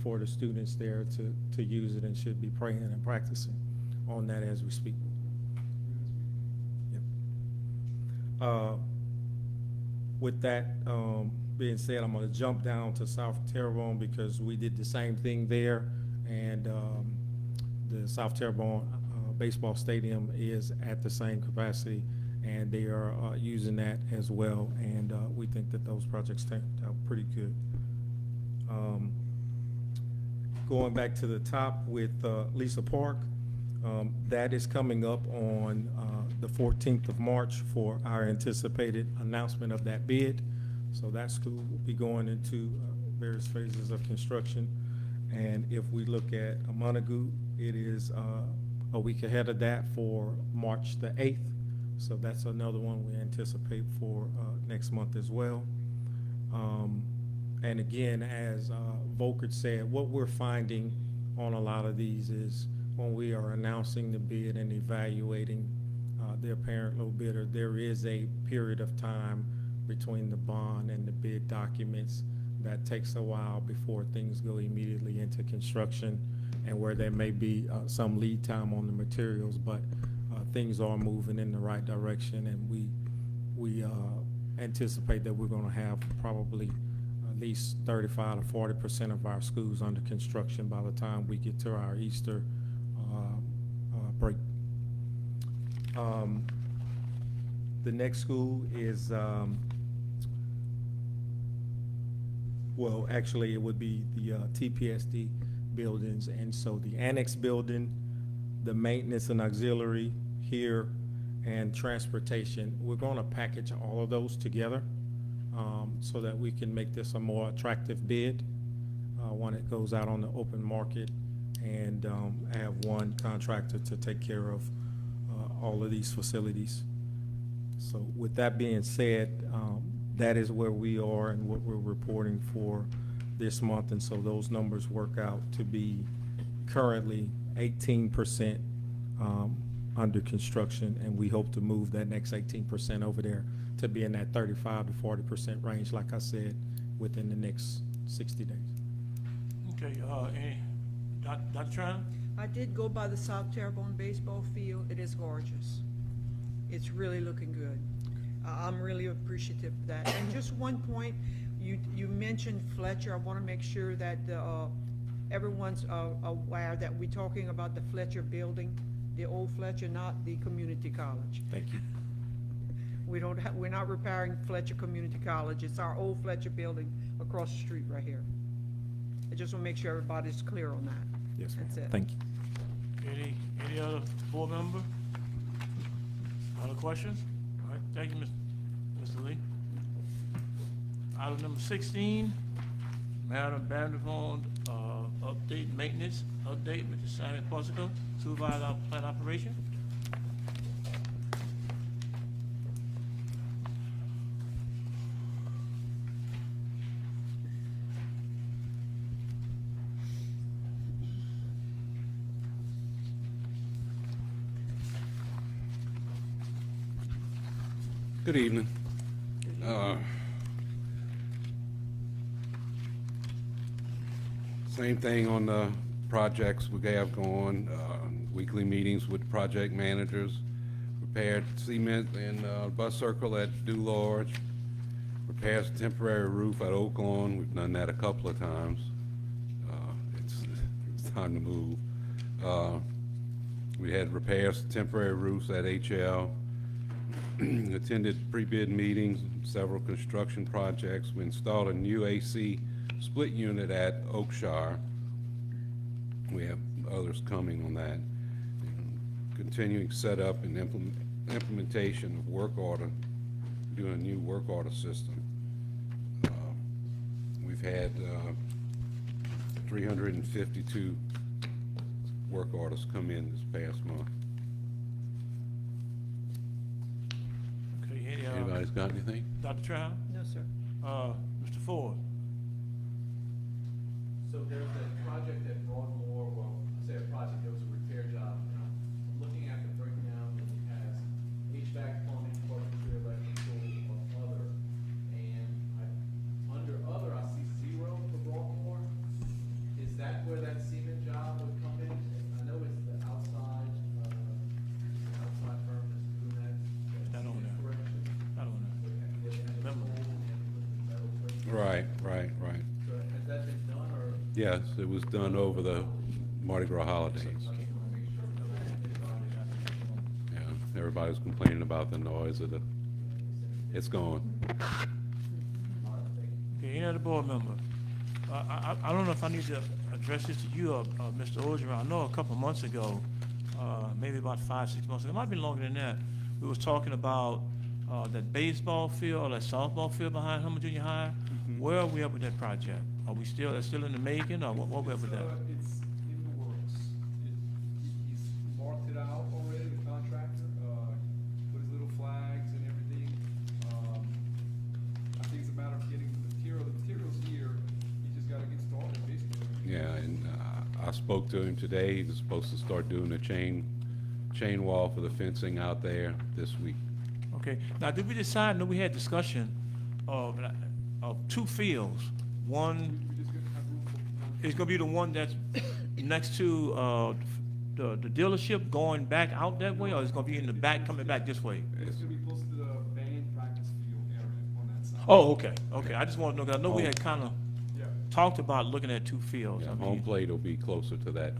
for the students there to use it, and should be praying and practicing on that as we speak. Yep. With that being said, I'm going to jump down to South Terrebonne because we did the same thing there, and the South Terrebonne baseball stadium is at the same capacity, and they are using that as well, and we think that those projects turned out pretty good. Going back to the top with Lisa Park, that is coming up on the 14th of March for our anticipated announcement of that bid. So that school will be going into various phases of construction. And if we look at Montague, it is a week ahead of that for March the 8th. So that's another one we anticipate for next month as well. And again, as Volkert said, what we're finding on a lot of these is when we are announcing the bid and evaluating the apparent low bidder, there is a period of time between the bond and the bid documents that takes a while before things go immediately into construction, and where there may be some lead time on the materials, but things are moving in the right direction, and we anticipate that we're going to have probably at least 35 to 40% of our schools under construction by the time we get to our Easter break. The next school is, well, actually it would be the TPSD buildings, and so the annex building, the maintenance and auxiliary here, and transportation, we're going to package all of those together so that we can make this a more attractive bid when it goes out on the open market, and have one contractor to take care of all of these facilities. So with that being said, that is where we are and what we're reporting for this month, and so those numbers work out to be currently 18% under construction, and we hope to move that next 18% over there to be in that 35 to 40% range, like I said, within the next 60 days. Okay, Dr. Turner? I did go by the South Terrebonne baseball field. It is gorgeous. It's really looking good. I'm really appreciative of that. And just one point, you mentioned Fletcher. I want to make sure that everyone's aware that we're talking about the Fletcher building, the old Fletcher, not the community college. Thank you. We're not repairing Fletcher Community College. It's our old Fletcher building across the street right here. I just want to make sure everybody's clear on that. Yes, ma'am. That's it. Thank you. Any other board member? Other questions? All right, thank you, Mr. Lee. Item number 16, Madam Vandervoort, update maintenance, update, Mr. Simon Corsico, supervisor of plant operation. Good evening. Same thing on the projects we have going, weekly meetings with project managers, repaired cement and bus circle at Dew Lodge, repairs temporary roof at Oak Lawn. We've done that a couple of times. It's time to move. We had repairs to temporary roofs at HL. Attended pre-bid meetings, several construction projects. We installed a new AC split unit at Oakshire. We have others coming on that. Continuing setup and implementation of work order, doing a new work order system. We've had 352 work orders come in this past month. Okay, Anybody's got anything? Dr. Trout? No, sir. Mr. Ford? So there's a project at Broadmoor, well, I say a project, there was a repair job. And I'm looking at the breakdown, and it has HVAC, plumbing, carpentry, electrical, or other. And under other, I see 0 for Broadmoor. Is that where that cement job would come in? I know it's the outside firm that's doing that. I don't know. Correction. I don't know. Remember. Right. So has that been done, or? Yes, it was done over the Mardi Gras holidays. Yeah, everybody's complaining about the noise of it's gone. Okay, any other board member? I don't know if I need to address this to you or Mr. Ogeron. I know a couple months ago, maybe about 5-6 months ago, it might have been longer than that, we was talking about that baseball field or that softball field behind Humboldt Junior High. Where are we at with that project? Are we still in the making, or what we up with that? It's in the works. He's marked it out already, the contractor, put his little flags and everything. I think it's a matter of getting the material. The material's here, he just gotta get started, basically. Yeah, and I spoke to him today. He was supposed to start doing a chain wall for the fencing out there this week. Okay, now did we decide, we had discussion of 2 fields. One We're just gonna have room for one. is gonna be the one that's next to the dealership going back out that way, or it's gonna be in the back, coming back this way? It's gonna be close to the band practice field area on that side. Oh, okay, I just want to know, 'cause I know we had kind of Yeah. talked about looking at 2 fields. Yeah, I mean, home plate will be closer to that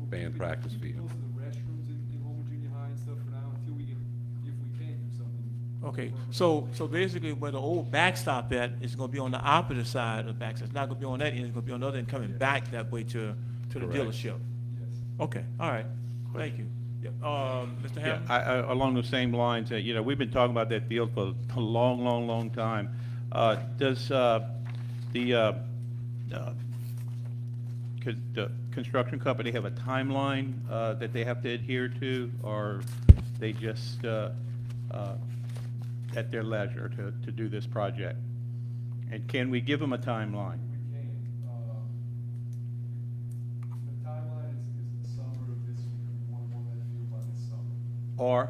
band practice Keep it field. close to the restrooms in Homer Junior High and stuff for now, until we can, if we can do something. Okay, so basically where the old backstop at is gonna be on the opposite side of the backstop. It's not gonna be on that end, it's gonna be on the other end, coming back that way to the Correct. dealership. Yes. Okay, all right, thank you. Yeah, Mr. Yeah, Hammond? along the same lines, we've been talking about that field for a long time. Does the construction company have a timeline that they have to adhere to, or they just at their leisure to do this project? And can we give them a timeline? We can, the timeline is the summer of this year, we want that field by this summer. Or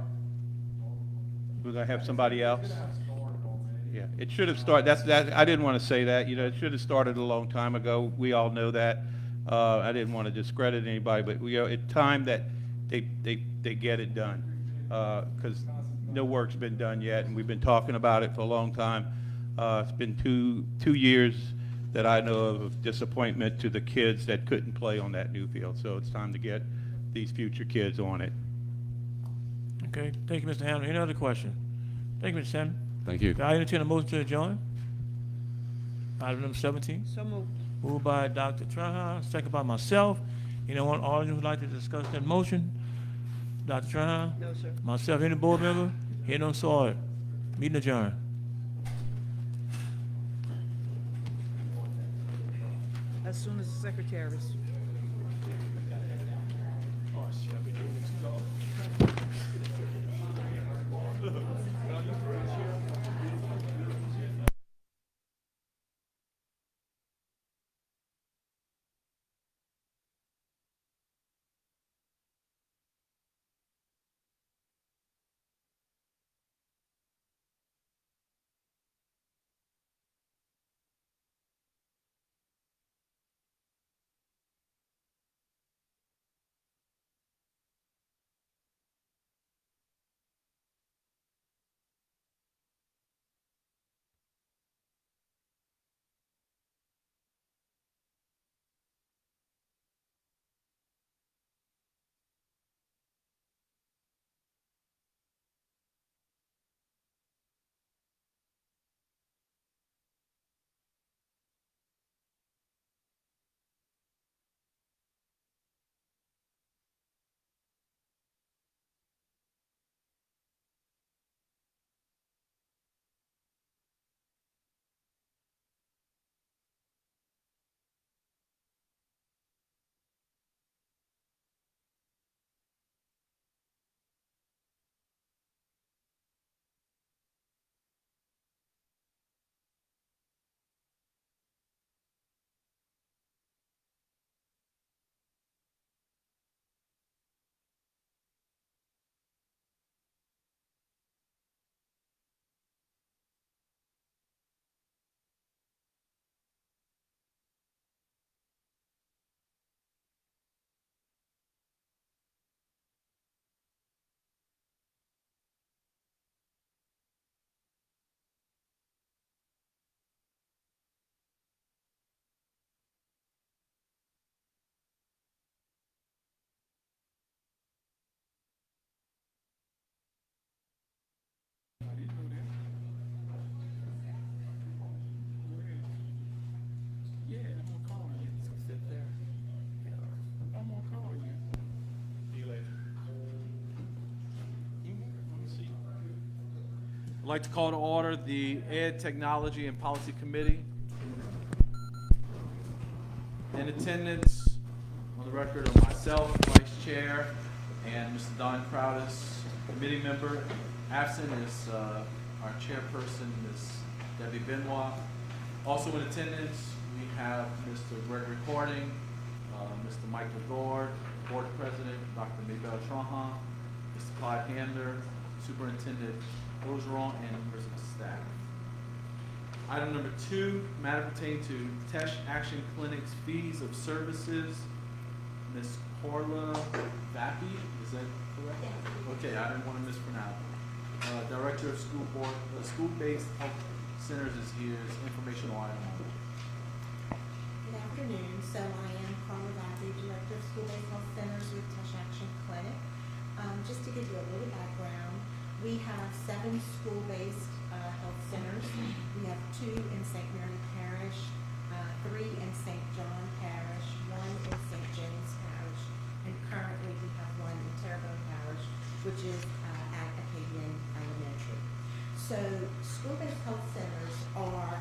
we're gonna have somebody else? It's gonna have started already. Yeah, it should have started, I didn't want to say that, it should have started a long time ago, we all know that. I didn't want to discredit anybody, but it's time that they get it done. Because no work's been done yet, and we've been talking about it for a long time. It's been two years that I know of disappointment to the kids that couldn't play on that new field, so it's time to get these future kids on it. Okay, thank you, Mr. Hammond. Any other question? Thank you, Mr. Chairman. Thank you. Do I entertain a motion to adjourn? Item number 17. So moved. Moved by Dr. Trahan, second by myself. Anyone, all who'd like to discuss that motion? Dr. Trahan? No, sir. Myself, any board member? Here none saw it. Meeting adjourned. As soon as the secretaries. I'd like to call to order the Ed, Technology, and Policy Committee. In attendance, on the record of myself, Vice Chair, and Mr. Don Crowdis, committee member. Absent is our chairperson, Ms. Debbie Benoit. Also in attendance, we have Mr. Gregory Harding, Mr. Mike Legard, Board President, Dr. Mabel Trahan, Mr. Clyde Hamner, Superintendent Ogeron, and members of the staff. Item number 2, matter pertaining to Tesh Action Clinic's fees of services. Ms. Corla Vappy, is that correct? Okay, I didn't want to mispronounce. Director of School-Based Health Centers is here, is informational item. Good afternoon. So I am Carla Vappy, Director of School-Based Health Centers with Tesh Action Clinic. Just to give you a little background, we have 7 school-based health centers. We have 2 in St. Mary Parish, 3 in St. John Parish, 1 in St. James Parish, and currently we have 1 in Terrebonne Parish, which is at Acadian Elementary. So school-based health centers are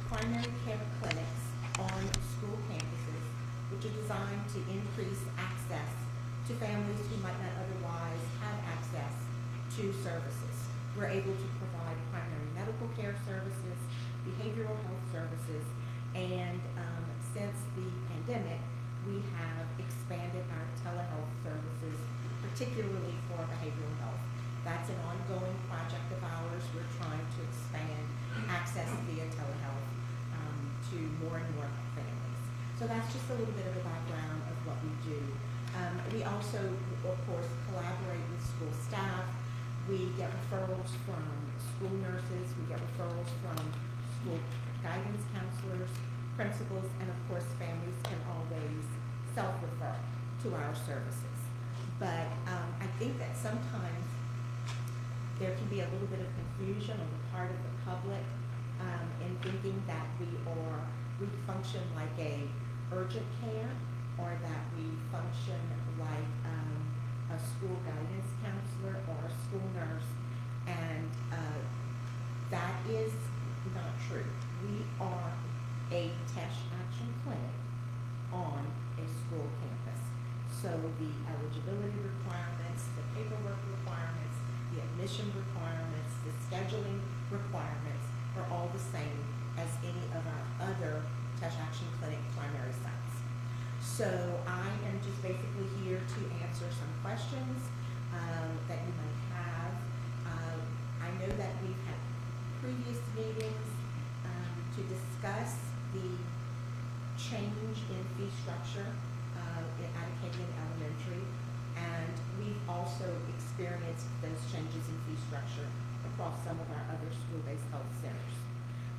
primary care clinics on school campuses, which are designed to increase access to families who might not otherwise have access to services. We're able to provide primary medical care services, behavioral health services, and since the pandemic, we have expanded our telehealth services, particularly for behavioral health. That's an ongoing project of ours. We're trying to expand access via telehealth to more and more families. So that's just a little bit of a background of what we do. We also, of course, collaborate with school staff. We get referrals from school nurses. We get referrals from school guidance counselors, principals, and of course, families can always self-refer to our services. But I think that sometimes there can be a little bit of confusion on the part of the public in thinking that we function like a urgent care, or that we function like a school guidance counselor or a school nurse, and that is not true. We are a TESH action clinic on a school campus. So the eligibility requirements, the paperwork requirements, the admission requirements, the scheduling requirements are all the same as any of our other TESH action clinic primary sites. So I am just basically here to answer some questions that you might have. I know that we've had previous meetings to discuss the change in fee structure at Acadian Elementary, and we've also experienced those changes in fee structure across some of our other school-based health centers.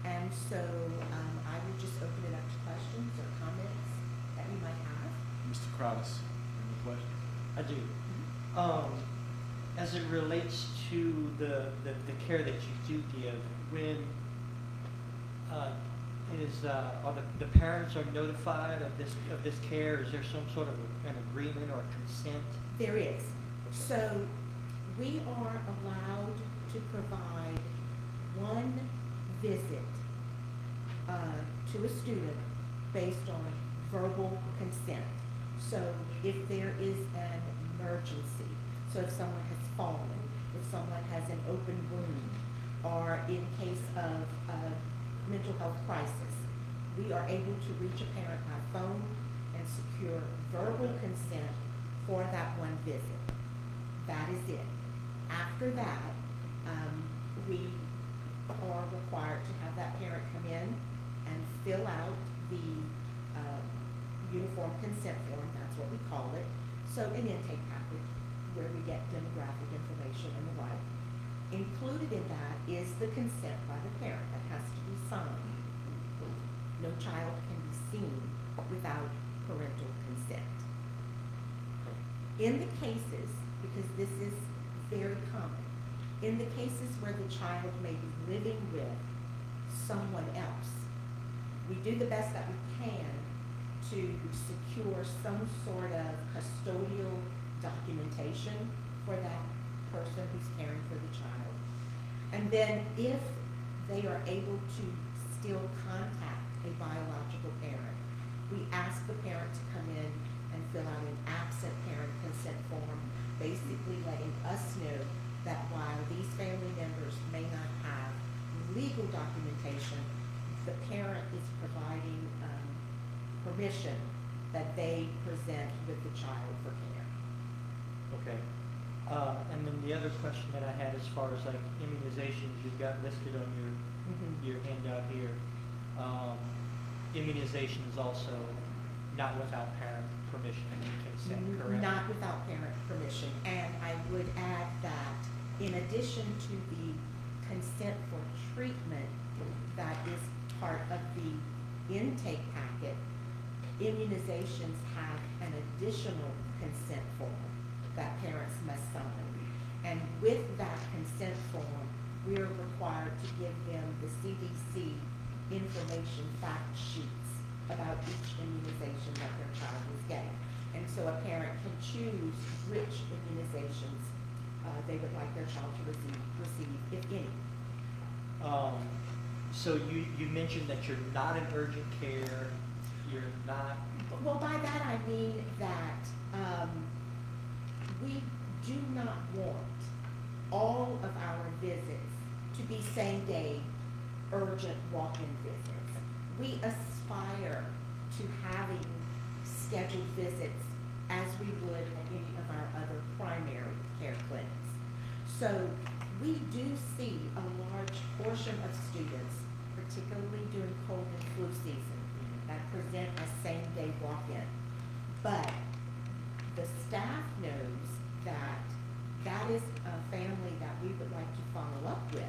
And so I would just open it up to questions or comments that you might have. Mr. Crowder, any questions? I do. As it relates to the care that you do give, when are the parents are notified of this care? Is there some sort of an agreement or consent? There is. So we are allowed to provide one visit to a student based on verbal consent. So if there is an emergency, so if someone has fallen, if someone has an open wound, or in case of a mental health crisis, we are able to reach a parent by phone and secure verbal consent for that one visit. That is it. After that, we are required to have that parent come in and fill out the uniform consent form, that's what we call it. So an intake package where we get demographic information and the like. Included in that is the consent by the parent that has to be signed. No child can be seen without parental consent. In the cases, because this is very common, in the cases where the child may be living with someone else, we do the best that we can to secure some sort of custodial documentation for that person who's caring for the child. And then if they are able to still contact a biological parent, we ask the parent to come in and fill out an absent parent consent form, basically letting us know that while these family members may not have legal documentation, the parent is providing permission that they present with the child for care. Okay. And then the other question that I had, as far as like immunizations, you've got listed on your handout here. Immunization is also not without parent permission and consent, correct? Not without parent permission. And I would add that in addition to the consent for treatment that is part of the intake packet, immunizations have an additional consent form that parents must sign. And with that consent form, we are required to give them the CDC information fact sheets about each immunization that their child is getting. And so a parent can choose which immunizations they would like their child to receive, if any. So you mentioned that you're not in urgent care, you're not... Well, by that I mean that we do not want all of our visits to be same-day urgent walk-in visits. We aspire to having scheduled visits as we would at any of our other primary care clinics. So we do see a large portion of students, particularly during cold and flu season, that present as same-day walk-in. But the staff knows that that is a family that we would like to follow up with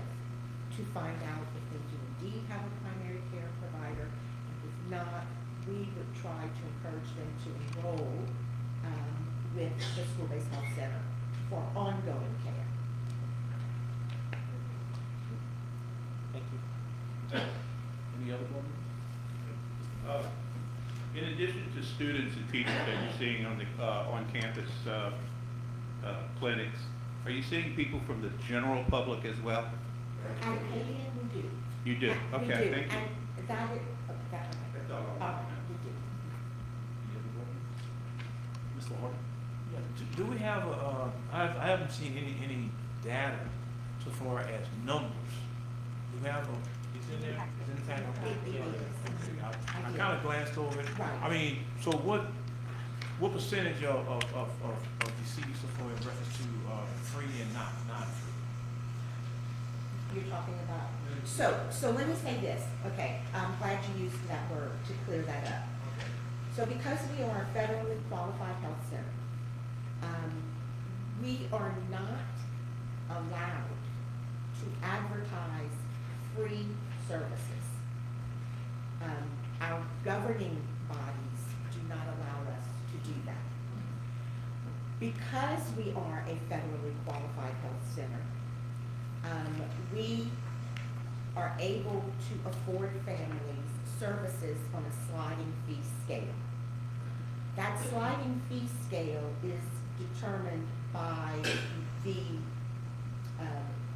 to find out if they do indeed have a primary care provider. And if not, we would try to encourage them to enroll with the school-based health center for ongoing care. Thank you. Any other board members? In addition to students and teachers that you're seeing on the, on-campus, clinics, are you seeing people from the general public as well? At Alien, we do. You do? We Okay, do, thank you. and that is, okay, that's okay. That's all I want to All right, know. we do. Any other board members? Mr. Harden? Yeah, do we have I haven't seen any data so far as numbers. Do we have it's in there? It's in the packet? It is. I kind of glanced over it. Right. I mean, so what percentage of the cities so far in reference to free and not free? You're talking about, so let me say this, okay, I'm glad you used that word to clear that up. So because we are a federally qualified health center, we are not allowed to advertise free services. Our governing bodies do not allow us to do that. Because we are a federally qualified health center, we are able to afford families services on a sliding fee scale. That sliding fee scale is determined by the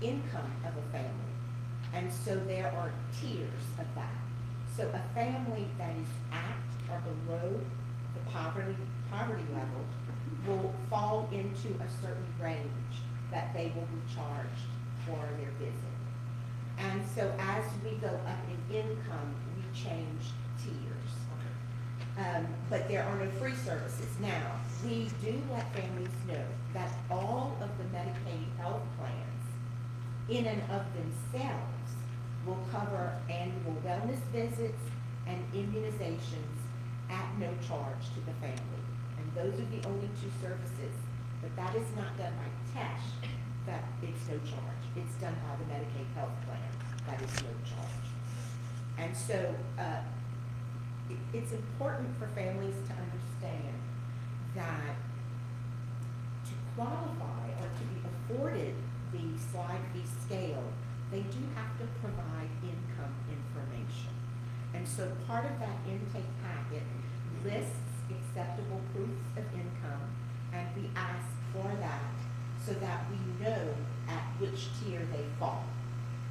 income of a family. And so there are tiers of that. So a family that is at or below the poverty level will fall into a certain range that they will be charged for their visit. And so as we go up in income, we change tiers. But there are no free services. Now, we do let families know that all of the Medicaid health plans, in and of themselves, will cover annual wellness visits and immunizations at no charge to the family. And those are the only two services. But that is not done by TESH, that it's no charge. It's done by the Medicaid health plan, that is no charge. And so, it's important for families to understand that to qualify or to be afforded the slide fee scale, they do have to provide income information. And so part of that intake packet lists acceptable proofs of income, and we ask for that so that we know at which tier they fall.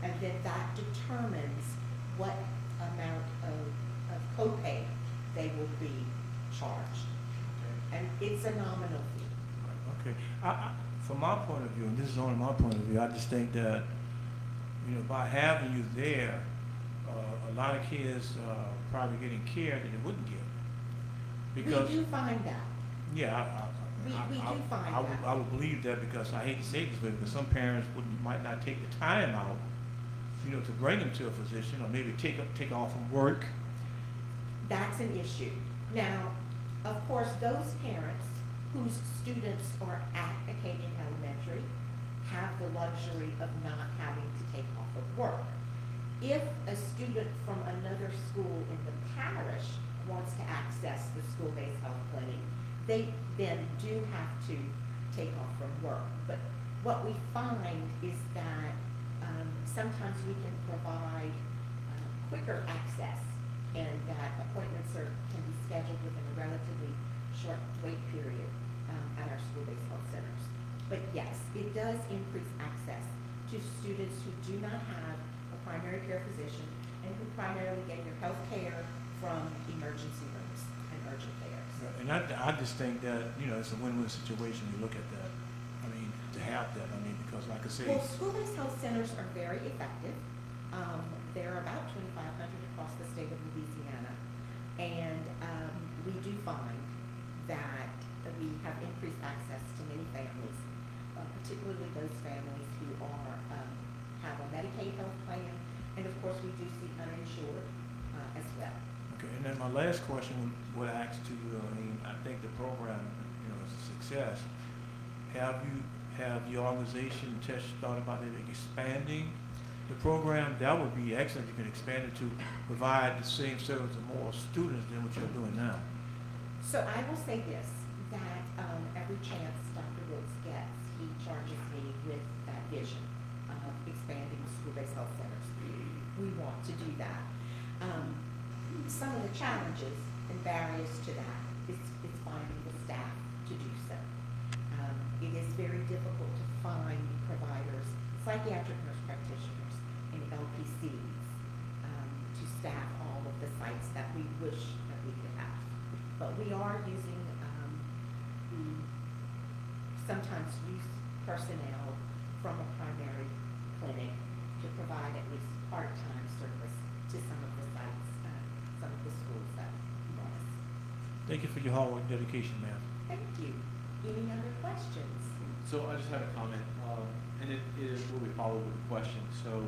And then that determines what amount of copay they will be charged. And it's a nominal fee. Okay. From my point of view, and this is only my point of view, I just think that, by having you there, a lot of kids probably getting care that they wouldn't get. Because, We do find that. yeah, We do find I would, that. I would believe that because I hate to say this, but some parents might not take the time out, to bring them to a physician, or maybe take off from work. That's an issue. Now, of course, those parents whose students are at Acadian Elementary have the luxury of not having to take off of work. If a student from another school in the parish wants to access the school-based health clinic, they then do have to take off from work. But what we find is that sometimes we can provide quicker access, and that appointments can be scheduled within a relatively short wait period at our school-based health centers. But yes, it does increase access to students who do not have a primary care physician and who primarily get their health care from emergency rooms and urgent care. And I just think that, it's a win-win situation. You look at that. I mean, to have that, because like I say. Well, school-based health centers are very effective. There are about 2,500 across the state of Louisiana. And we do find that we have increased access to many families, particularly those families who have a Medicaid health plan. And of course, we do see uninsured as well. Okay, and then my last question would ask to you, I think the program, is a success. Have your organization thought about maybe expanding the program? That would be excellent. You can expand it to provide the same service to more students than what you're doing now. So I will say this, that every chance Dr. Woods gets, he charges me with that vision of expanding school-based health centers. we want to do that. Some of the challenges and barriers to that is finding the staff to do so. It is very difficult to find providers, psychiatric nurse practitioners, and LPCs to staff all of the sites that we wish that we could have. But we are using sometimes youth personnel from a primary clinic to provide at least part-time service to some of the sites, some of the schools that want us. Thank you for your hard work and dedication, ma'am. Thank you. Any other questions? So I just had a comment, and it will be followed with a question. So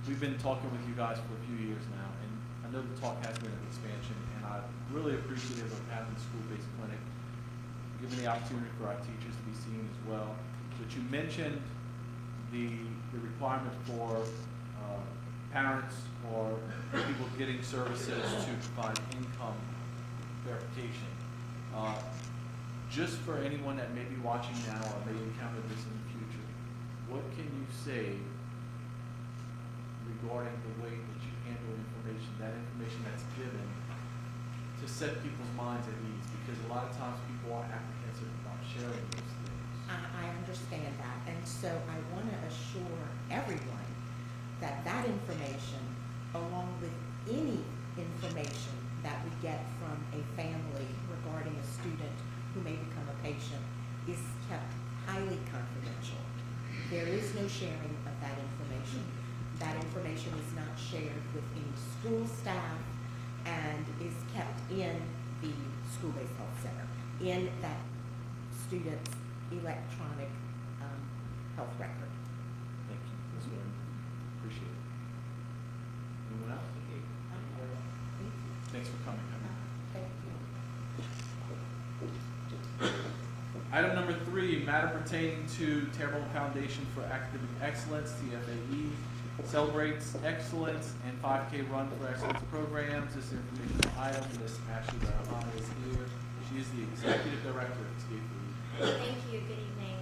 we've been talking with you guys for a few years now, and I know the talk has been of expansion, and I'm really appreciative of having the school-based clinic, giving the opportunity for our teachers to be seen as well. But you mentioned the requirement for parents or people getting services to provide income verification. Just for anyone that may be watching now or may encounter this in the future, what can you say regarding the way that you handle information, that information that's given, to set people's minds at ease? Because a lot of times people are apprehensive about sharing those things. I understand that, and so I want to assure everyone that that information, along with any information that we get from a family regarding a student who may become a patient, is kept highly confidential. There is no sharing of that information. That information is not shared with any school staff and is kept in the school-based health center, in that student's electronic health record. Thank you. That's what I appreciate it. Anyone else? Thanks for coming. Thank you. Item number 3, matter pertaining to Terrebonne Foundation for Academic Excellence, TFAE, celebrates excellence and 5K Run for Excellence programs. This informational item, Ms. Ashley Barahona is here. She is the Executive Director of TFAE. Thank you. Good evening.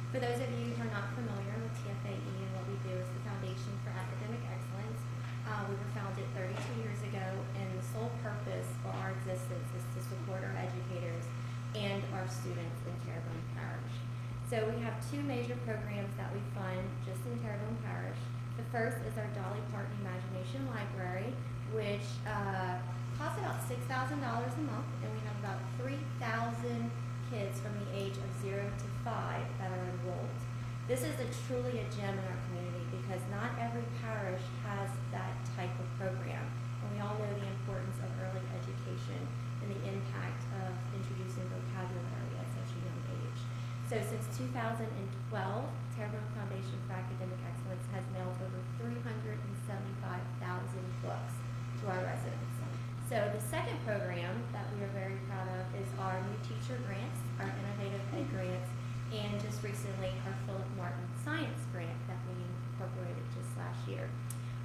For those of you who are not familiar with TFAE and what we do is the Foundation for Academic Excellence, we were founded 32 years ago, and the sole purpose for our existence is to support our educators and our students in Terrebonne Parish. So we have 2 major programs that we fund just in Terrebonne Parish. The first is our Dolly Parton Imagination Library, which costs about $6,000 a month, and we have about 3,000 kids from the age of 0 to 5 that are enrolled. This is truly a gem in our community because not every parish has that type of program. And we all know the importance of early education and the impact of introducing vocabulary at such a young age. So since 2012, Terrebonne Foundation for Academic Excellence has mailed over 375,000 books to our residents. So the second program that we are very proud of is our new teacher grants, our innovative ed grants, and just recently our Philip Martin Science grant that we incorporated just last year.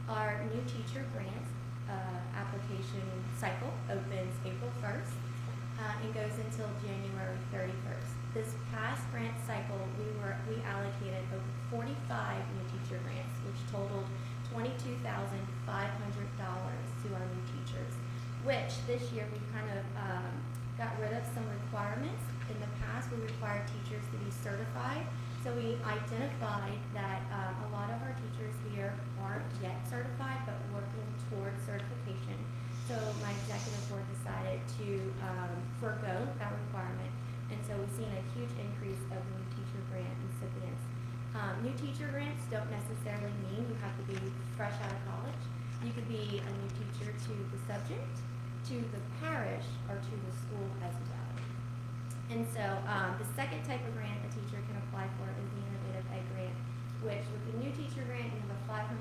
Our new teacher grants application cycle opens April 1st and goes until January 31st. This past grant cycle, we allocated over 45 new teacher grants, which totaled $22,500 to our new teachers, which this year we kind of got rid of some requirements. In the past, we required teachers to be certified, so we identified that a lot of our teachers here aren't yet certified, but working towards certification. So my executive board decided to forego that requirement, and so we've seen a huge increase of new teacher grant recipients. New teacher grants don't necessarily mean you have to be fresh out of college. You could be a new teacher to the subject, to the parish, or to the school as well. And so the second type of grant a teacher can apply for is the Innovative Ed Grant, which with the new teacher grant, you have a $500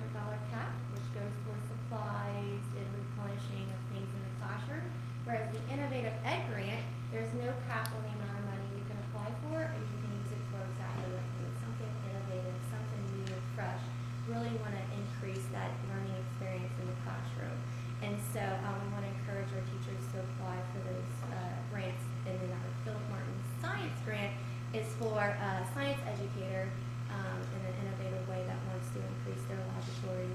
cap, which goes towards supplies and replenishing of things in the classroom. Whereas the Innovative Ed Grant, there's no cap on the amount of money you can apply for, and you can use it for exactly what you need, something innovative, something new, fresh. Really want to increase that learning experience in the classroom. And so we want to encourage our teachers to apply for those grants. And then our Philip Martin Science Grant is for a science educator in an innovative way that wants to increase their laboratory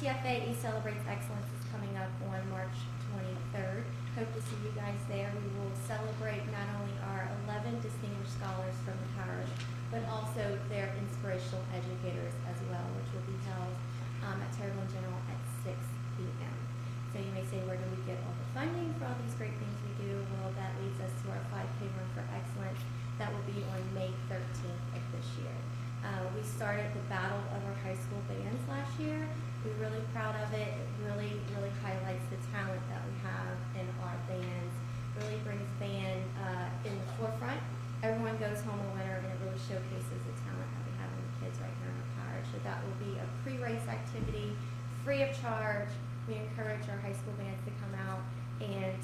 TFAE Celebrates Excellence is coming up on March 23rd. Hope to see you guys there. We will celebrate not only our 11 distinguished scholars from the parish, but also their inspirational educators as well, which will be held at Terrebonne General at 6 p.m. So you may say, where do we get all the funding for all these great things we do? Well, that leads us to our 5K Run for Excellence. That will be on May 13th of this year. We started the Battle of our high school bands last year. We're really proud of it. It really, really highlights the talent that we have in our bands. Really brings band in the forefront. Everyone goes home a winner, and it really showcases the talent that we have in the kids right here in our parish. So that will be a pre-race activity, free of charge. We encourage our high school bands to come out, and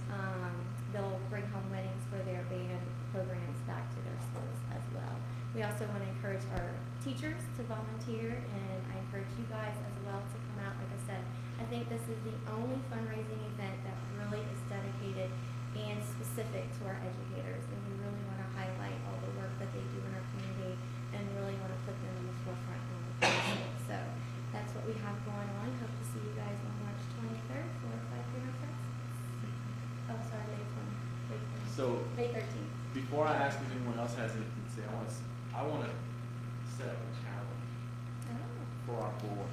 they'll bring home winnings for their band programs back to their schools as well. We also want to encourage our teachers to volunteer, and I encourage you guys as well to come out. Like I said, I think this is the only fundraising event that really is dedicated and specific to our educators, and we really want to highlight all the work that they do in our community and really want to put them in the forefront when we can. So that's what we have going on. Hope to see you guys on March 23rd for 5K Run for Excellence. Oh, sorry, May 13th. Before I ask if anyone else has anything to say, I want to set up a challenge for our board.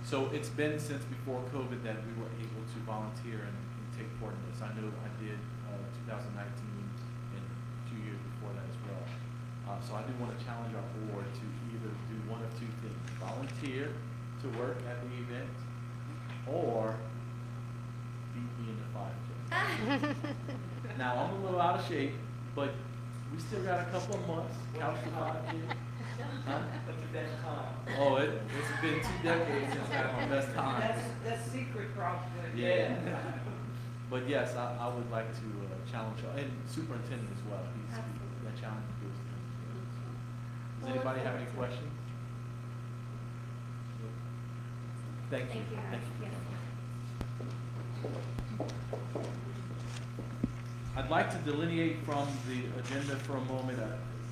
So it's been since before COVID that we were able to volunteer and take part in this. I know I did 2019 and 2 years before that as well. So I do want to challenge our board to either do one of two things: volunteer to work at the event, or beat me in the 5K. Now, I'm a little out of shape, but we still got a couple of months. Couch to 5K. Huh? Oh, it's been 2 decades since I had my best time. That's secret, probably. Yeah. But yes, I would like to challenge you, and superintendent as well. That challenge is good. Does anybody have any questions? Thank you. Thank you. I'd like to delineate from the agenda for a moment.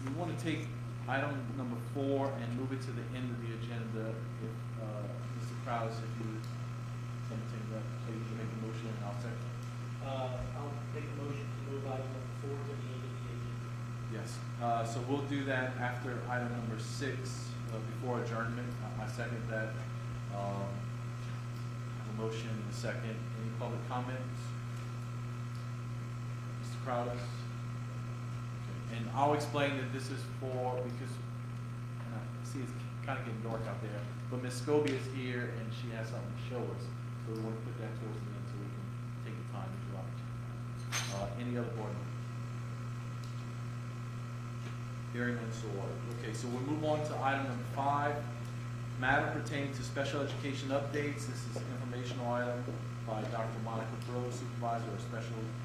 We want to take item number 4 and move it to the end of the agenda. If Mr. Krause, if you entertain that, please make a motion and I'll second. I'll make a motion to move item number 4 to the end of the agenda. Yes. So we'll do that after item number 6, before adjournment. I second that. I have a motion and a second. Any public comments? Mr. Crowder? Okay. And I'll explain that this is for, because I see it's kind of getting dark out there, but Ms. Scobie is here and she has something to show us. So we want to put that towards the end so we can take the time to do it. Any other board members? Hearing none, so ordered. Okay, so we'll move on to item number 5, matter pertaining to special education updates. This is an informational item by Dr. Monica Burrow, Supervisor of Special Education.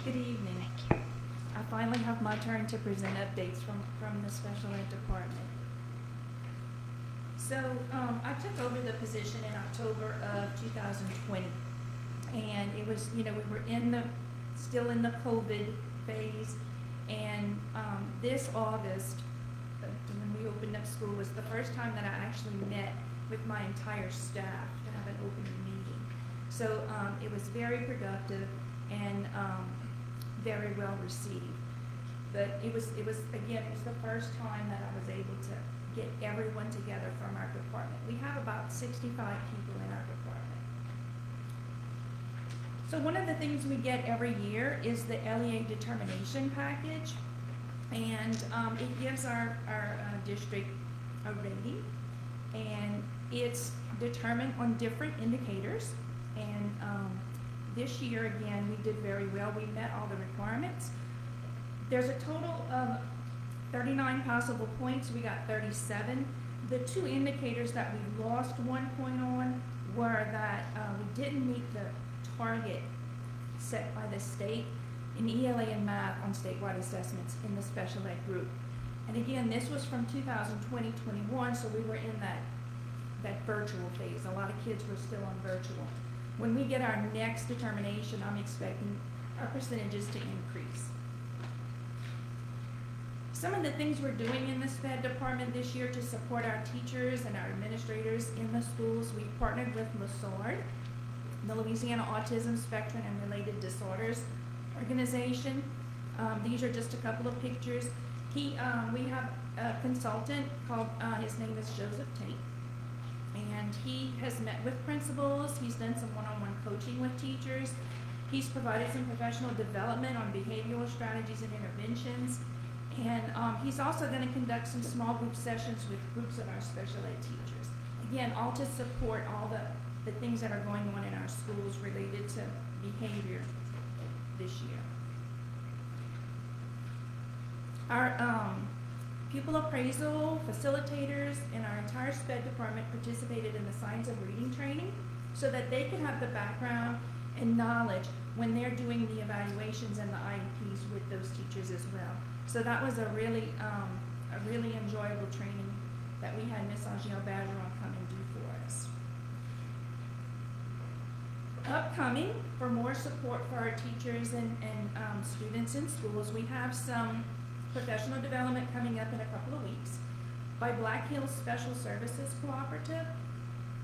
Good evening. I finally have my turn to present updates from the special ed department. So I took over the position in October of 2020. And it was, we were still in the COVID phase. And this August, when we opened up school, was the first time that I actually met with my entire staff to have an opening meeting. So it was very productive and very well received. But it was the first time that I was able to get everyone together from our department. We have about 65 people in our department. So one of the things we get every year is the LEA determination package. And it gives our district a rating. And it's determined on different indicators. And this year, again, we did very well. We met all the requirements. There's a total of 39 possible points. We got 37. The 2 indicators that we lost 1 point on were that we didn't meet the target set by the state in ELA and math on statewide assessments in the special ed group. And again, this was from 2020-21, so we were in that virtual phase. A lot of kids were still on virtual. When we get our next determination, I'm expecting our percentages to increase. Some of the things we're doing in the SPED department this year to support our teachers and our administrators in the schools, we've partnered with LaSard, the Louisiana Autism Spectrum and Related Disorders Organization. These are just a couple of pictures. We have a consultant called, his name is Joseph Tate, and he has met with principals. He's done some one-on-one coaching with teachers. He's provided some professional development on behavioral strategies and interventions. And he's also going to conduct some small group sessions with groups of our special ed teachers. Again, all to support all the things that are going on in our schools related to behavior this year. Our pupil appraisal facilitators in our entire SPED department participated in the science of reading training so that they can have the background and knowledge when they're doing the evaluations and the IEPs with those teachers as well. So that was a really enjoyable training that we had Ms. Angel Bergeron come and do for us. Upcoming, for more support for our teachers and students in schools, we have some professional development coming up in a couple of weeks by Black Hills Special Services Cooperative.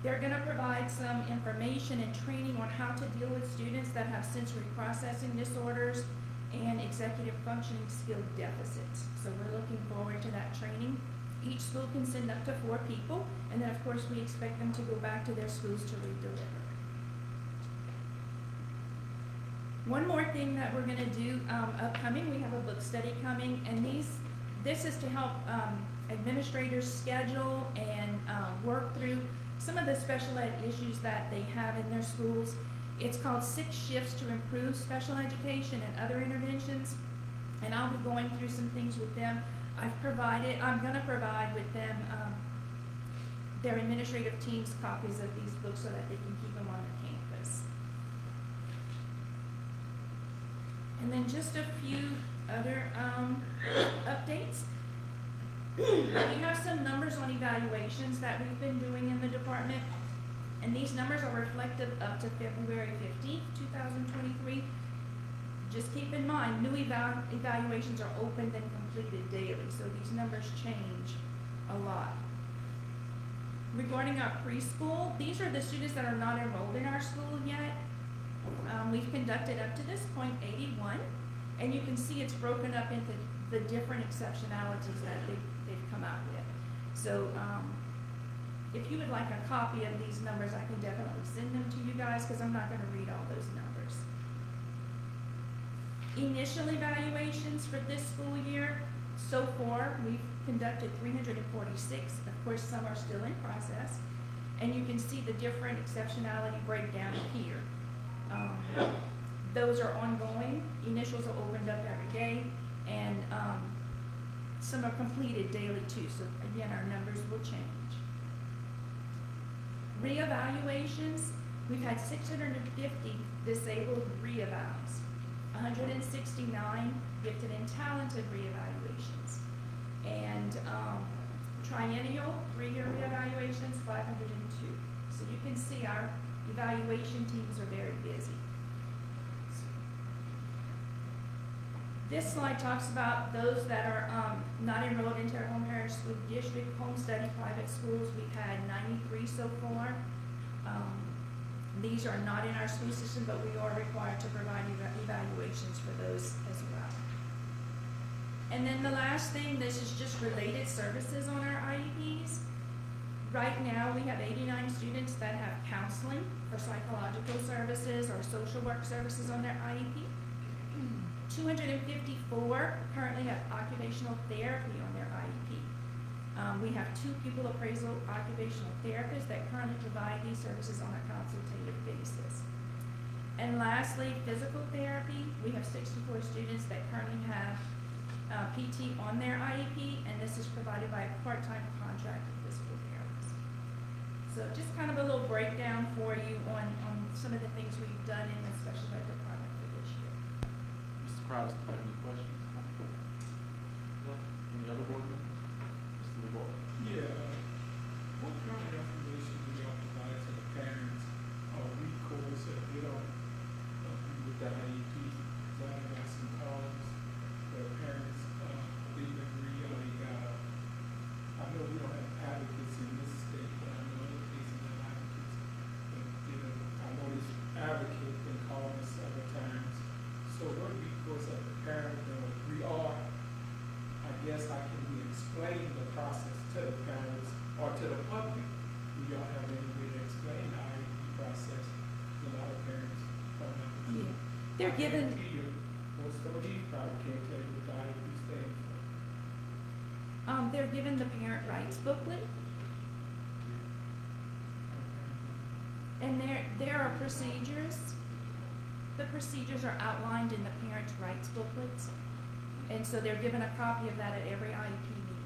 They're going to provide some information and training on how to deal with students that have sensory processing disorders and executive functioning skill deficits. So we're looking forward to that training. Each school can send up to 4 people, and then of course we expect them to go back to their schools to redeliver. One more thing that we're gonna do upcoming, we have a book study coming, and this is to help administrators schedule and work through some of the special ed issues that they have in their schools. It's called 6 Shifts to Improve Special Education and Other Interventions, and I'll be going through some things with them. I'm gonna provide with them their administrative teams copies of these books so that they can keep them on their campus. And then just a few other updates. We have some numbers on evaluations that we've been doing in the department, and these numbers are reflective up to February 15th, 2023. Just keep in mind, new evaluations are opened and completed daily, so these numbers change a lot. Regarding our preschool, these are the students that are not enrolled in our school yet. We've conducted up to this point 81, and you can see it's broken up into the different exceptionalities that they've come out with. So if you would like a copy of these numbers, I can definitely send them to you guys because I'm not going to read all those numbers. Initial evaluations for this school year, so far we've conducted 346. Of course, some are still in process, and you can see the different exceptionality breakdown here. Those are ongoing. Initials are opened up every day, and some are completed daily too. So again, our numbers will change. Reevaluations, we've had 650 disabled reevals, 169 gifted and talented reevaluations, and triennial 3-year reevaluations, 502. So you can see our evaluation teams are very busy. This slide talks about those that are not enrolled into our home parish school district, home study private schools. We've had 93 so far. These are not in our school system, but we are required to provide evaluations for those as well. And then the last thing, this is just related services on our IEPs. Right now, we have 89 students that have counseling for psychological services or social work services on their IEP. 254 currently have occupational therapy on their IEP. We have 2 pupil appraisal occupational therapists that currently provide these services on a consultative basis. And lastly, physical therapy. We have 64 students that currently have PT on their IEP, and this is provided by a part-time contracted physical therapist. So just kind of a little breakdown for you on some of the things we've done in the special ed department for crowd have any questions? No? Any other board members? Mr. LeBoard? Yeah, what kind of information do y'all provide to the parents or recourse if they don't agree with the IEP? So I got some calls where parents, didn't agree or they got, I know we don't have advocates in this state, but I know other places have advocates. But, I know this advocate been calling us several times. So what recourse of the parent don't agree or I guess I can be explaining the process to the parents or to the public. Do y'all have any way to explain the IEP process? A lot of parents don't have a clue. They're given, Well, some of these probably can't tell you what the IEP stands for. they're given the parent rights booklet. And there are procedures. The procedures are outlined in the parent rights booklets. And so they're given a copy of that at every IEP meeting.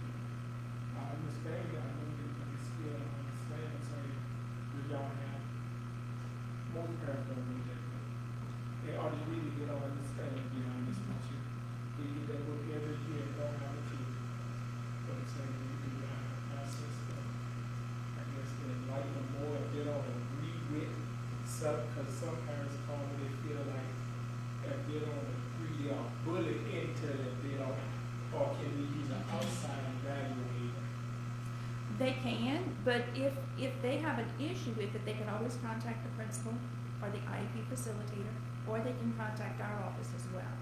I understand that. I know that you still don't understand, so do y'all have, most parents don't do that. They ought to really get on understand, to be honest with you. They get that book every year and don't have a clue. But I'm saying you can learn the process, I guess they enlighten them more if they don't agree with some, because some parents call me, they feel like if they don't agree, they are bullied into it if they don't, or can we use an outside evaluator? They can, but if they have an issue with it, they can always contact the principal or the IEP facilitator, or they can contact our office as well.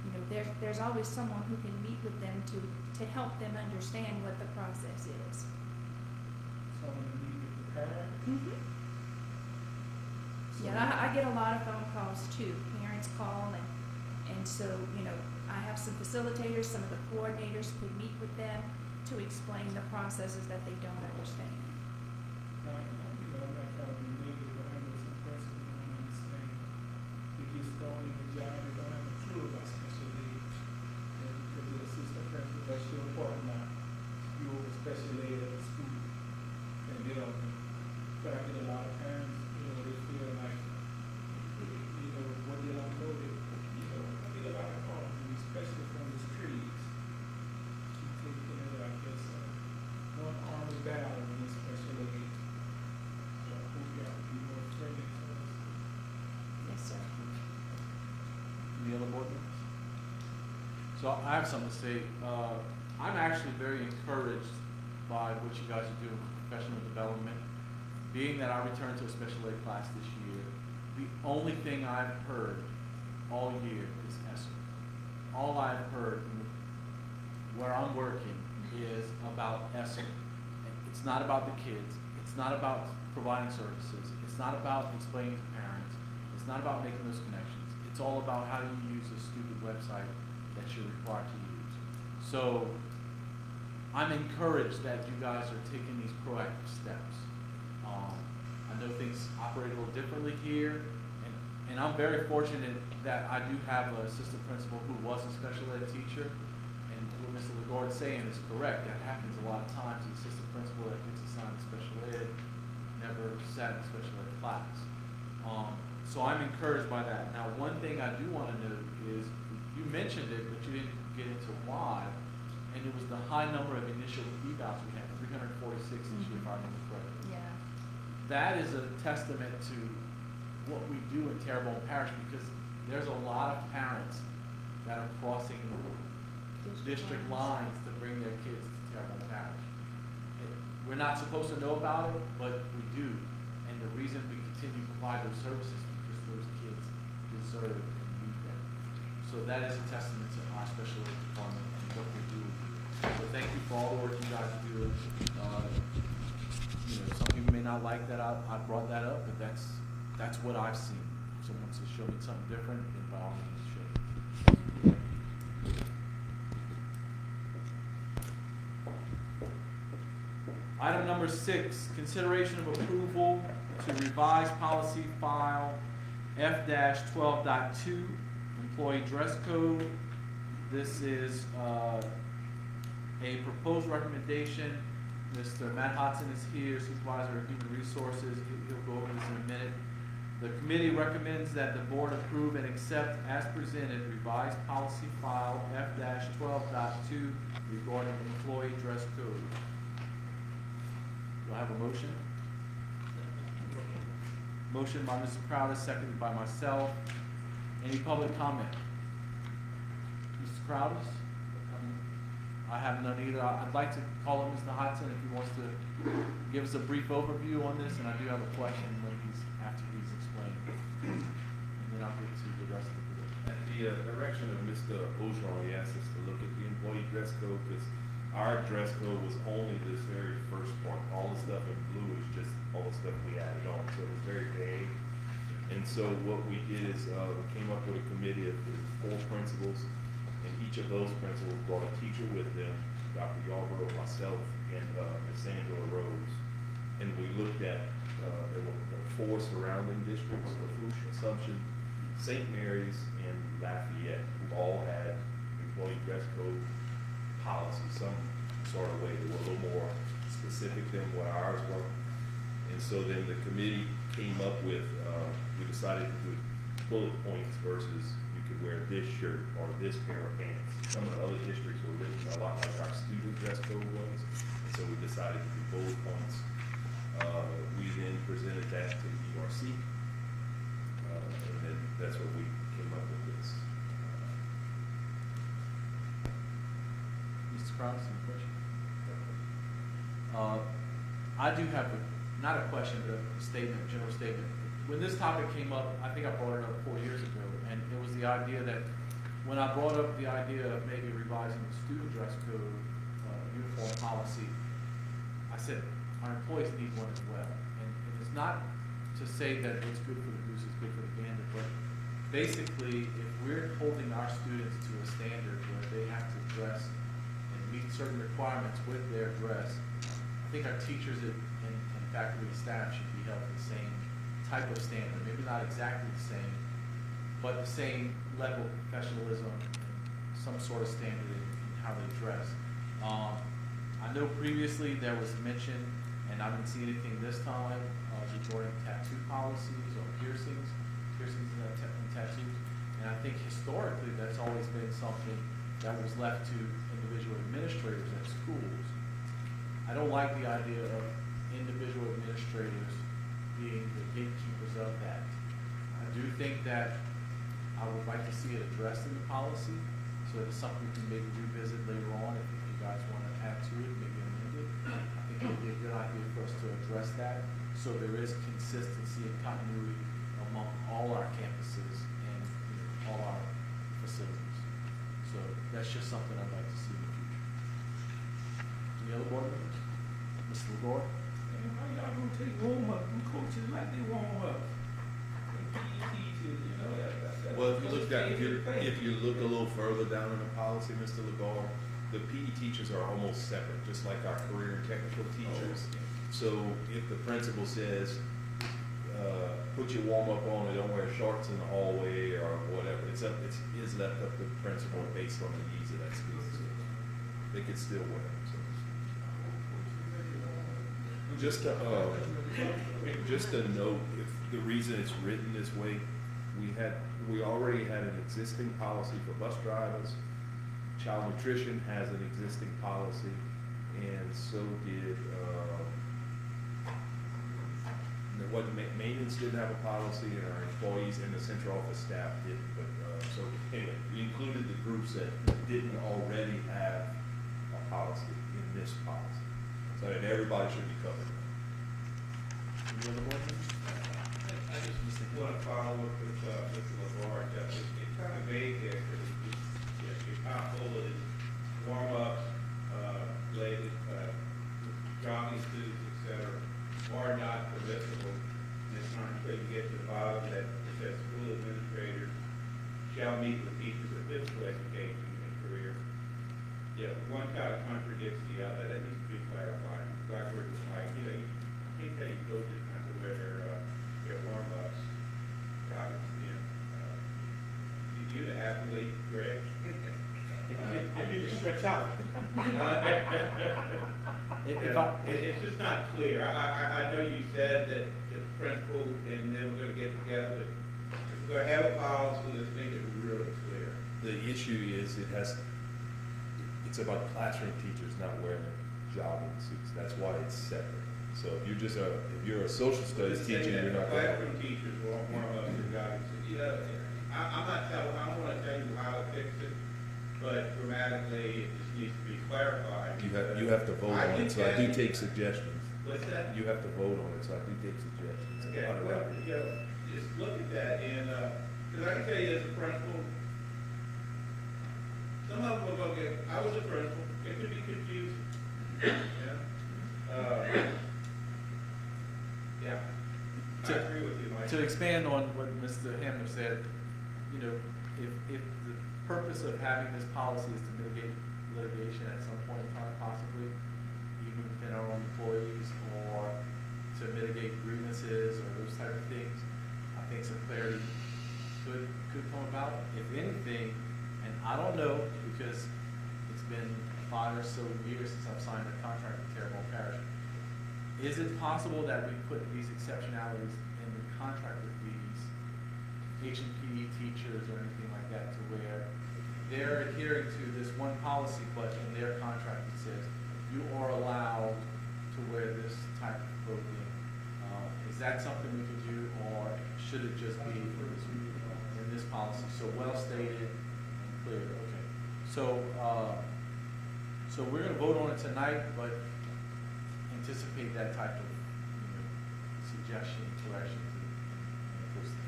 You know, there's always someone who can meet with them to help them understand what the process is. Someone to meet with the parent? Mm-hmm. Yeah, I get a lot of phone calls too. Parents call and so, you know, I have some facilitators, some of the coordinators could meet with them to explain the processes that they don't understand. Now, you know, I'm not trying to be negative, but I know some principals don't understand. They get thrown in the job, they don't have a clue about special ed. And because the assistant principal, that's your part now. You were special ed at the school. And they don't know. But I get a lot of parents, you know, they feel like, you know, what they don't know, they, you know, I get a lot of calls, especially from the streets. Keep taking it, I guess, one army battle in this special ed. So I hope y'all be more friendly to us. Yes, sir. Any other board members? So I have something to say. I'm actually very encouraged by what you guys are doing with professional development. Being that I returned to a special ed class this year, the only thing I've heard all year is ESSER. All I've heard where I'm working is about ESSER. It's not about the kids. It's not about providing services. It's not about explaining to parents. It's not about making those connections. It's all about how you use a stupid website that you're required to use. So I'm encouraged that you guys are taking these proactive steps. I know things operate a little differently here, and I'm very fortunate that I do have an assistant principal who was a special ed teacher, and what Mr. LeGord is saying is correct. That happens a lot of times. The assistant principal that gets assigned to special ed never sat in a special ed class. So I'm encouraged by that. Now, one thing I do want to note is, you mentioned it, but you didn't get into why, and it was the high number of initial evals we had, 346 this year, if I remember correctly. Yeah. That is a testament to what we do in Terrebonne Parish, because there's a lot of parents that are crossing district lines to bring their kids to Terrebonne Parish. We're not supposed to know about it, but we do. And the reason we continue to provide those services is because those kids deserve and need them. So that is a testament to our special ed department and what we do. So thank you for all the work you guys do. You know, some people may not like that I brought that up, but that's what I've seen. If someone wants to show me something different, then by all means show me. Item number 6, consideration of approval to revise policy file F-12.2, employee dress code. This is a proposed recommendation. Mr. Matt Hodson is here, Supervisor of Human Resources. He'll go over this in a minute. The committee recommends that the board approve and accept as presented revised policy file F-12.2 regarding employee dress code. Do I have a motion? Motion by Mr. Crowder, seconded by myself. Any public comment? Mr. Crowder? I have none either. I'd like to call on Mr. Hodson if he wants to give us a brief overview on this, and I do have a question after he's explained. And then I'll get to the rest of the board. At the direction of Mr. Ogeron, he asked us to look at the employee dress code, because our dress code was only this very first part. All the stuff in blue is just all the stuff we added on, so it was very vague. And so what we did is we came up with a committee of 4 principals, and each of those principals brought a teacher with them, Dr. Yarborough, myself, and Ms. Angela Rose. And we looked at, there were 4 surrounding districts, Lafourche, Assumption, St. Mary's, and Lafayette, who all had employee dress code policy, some sort of way that were a little more specific than what ours were. And so then the committee came up with, we decided to do bullet points versus you could wear this shirt or this pair of pants. Some of the other districts were written a lot like our student dress code was, and so we decided to do bullet points. We then presented that to the ERC, and then that's what we came up with this. Mr. Krause, any question? I do have not a question, but a statement, a general statement. When this topic came up, I think I brought it up 4 years ago, and it was the idea that when I brought up the idea of maybe revising the student dress code, uniform policy, I said our employees need one as well. And it's not to say that it's good for the goose, it's good for the gander, but basically, if we're holding our students to a standard where they have to dress and meet certain requirements with their dress, I think our teachers and faculty and staff should be held to the same type of standard, maybe not exactly the same, but the same level of professionalism, some sort of standard in how they dress. I know previously there was mention, and I didn't see anything this time, regarding tattoo policies or piercings and tattoos. And I think historically that's always been something that was left to individual administrators at schools. I don't like the idea of individual administrators being the gatekeepers of that. I do think that I would like to see it addressed in the policy, so it's something we can maybe revisit later on if you guys want to add to it, maybe amend it. I think it would be a good idea for us to address that, so there is consistency and continuity among all our campuses and all our facilities. So that's just something I'd like to see in the future. Any other board members? Mr. LaGore? How y'all gonna take warm up? Them coaches like they warm up. Well, if you look a little further down in the policy, Mr. Lagarde, the PE teachers are almost separate, just like our career and technical teachers. So if the principal says, put your warm up on, and don't wear shorts in the hallway or whatever, it's left up to the principal based on the needs of that school. So they could still wear them. So. Just a note, if the reason it's written this way, we already had an existing policy for bus drivers. Child nutrition has an existing policy, and so did, maintenance didn't have a policy, and our employees and the central office staff didn't, but, so anyway, we included the groups that didn't already have a policy in this policy, so that everybody should be covered. Any other board members? I just want to follow up with Mr. LaGarde. It's kind of vague there, because you're kind of full of warm-up, related, jogging suits, et cetera, are not permissible. It's not until you get to the bottom that it says school administrators shall meet with teachers of physical education and career. Yeah, one kind of contradicts the other. That needs to be clarified. Blackboard is like, you can't tell you coaches not to wear their warm-ups. You're the athlete, Greg. I need to stretch out. It's just not clear. I know you said that the principal, and then we're going to get the together, but if we're gonna have a policy, let's make it really clear. The issue is it's about classroom teachers not wearing jogging suits. That's why it's separate. So if you're a social studies teacher, you're not going Classroom teachers won't want us to guide. You know, I'm not telling, I don't wanna tell you how to fix it, but grammatically, it just needs to be clarified. you have to vote I on think it, so I do that- take suggestions. What's that? You have to vote on it, so I do take suggestions. Okay, well, you know, just look at that and, cause I can tell you as a principal, some of them will go get, I was a principal, it could be confusing, yeah? Yeah, I agree with you, Mike. To expand on what Mr. Hamner said, you know, if the purpose of having this policy is to mitigate litigation at some point in time, possibly, even within our own employees, or to mitigate grievances or those type of things, I think some clarity could come about. If anything, and I don't know, because it's been 5 or so years since I've signed a contract with Terrebonne Parish, is it possible that we put these exceptionalities in the contract with these H&P teachers or anything like that, to where they're adhering to this one policy, but in their contract it says, you are allowed to wear this type of clothing? Is that something we can do, or should it just be in this policy, so well stated and clear? Okay, so we're gonna vote on it tonight, but anticipate that type of, suggestion, correction to the first thing.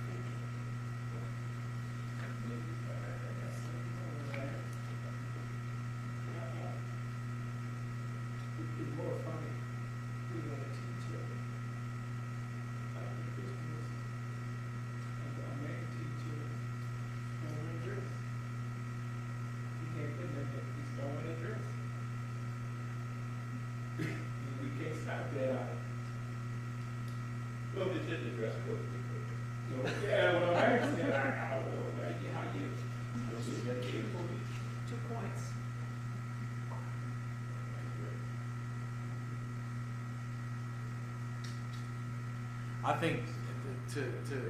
It's more funny, we're gonna teach you after Christmas, and our main teacher, don't wear a dress. He can't put that, he's throwing a dress. We can't stop that out. Well, it's in the dress code. No, yeah, well, I said, I don't know, like, how you, you got 2 points. I think to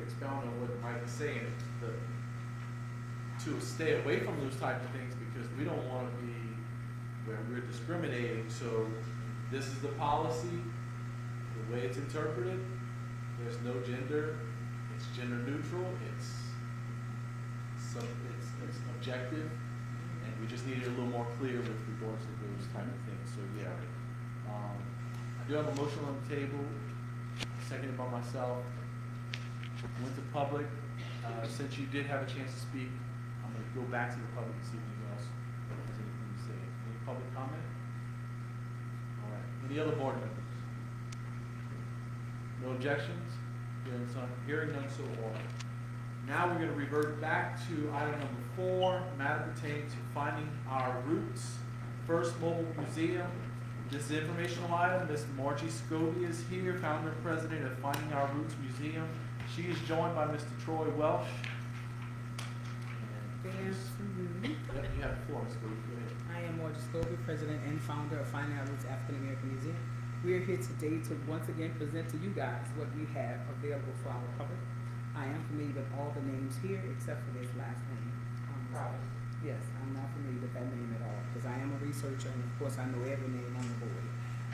expound on what Mike is saying, to stay away from those type of things, because we don't want to be where we're discriminating. So this is the policy, the way it's interpreted. There's no gender. It's gender neutral. It's objective, and we just need it a little more clear with regards to those type of things. So yeah, I do have a motion on the table, seconded by myself. Went to public. Since you did have a chance to speak, I'm going to go back to the public and see if anyone else has anything to say. Any public comment? All right. Any other board members? No objections? Hearing none, so ordered. Now we're going to revert back to item number 4, matter pertaining to finding our roots. First, mobile museum. This is an informational item. Ms. Margie Scobie is here, founder and president of Finding Our Roots Museum. She is joined by Mr. Troy Welsh. Good afternoon. Yep, you have the floor, Ms. Scobie. Go ahead. I am Margie Scobie, president and founder of Finding Our Roots African American Museum. We are here today to once again present to you guys what we have available for our public. I am familiar with all the names here except for this last name. Yes, I'm not familiar with that name at all, because I am a researcher and of course I know every name on the board.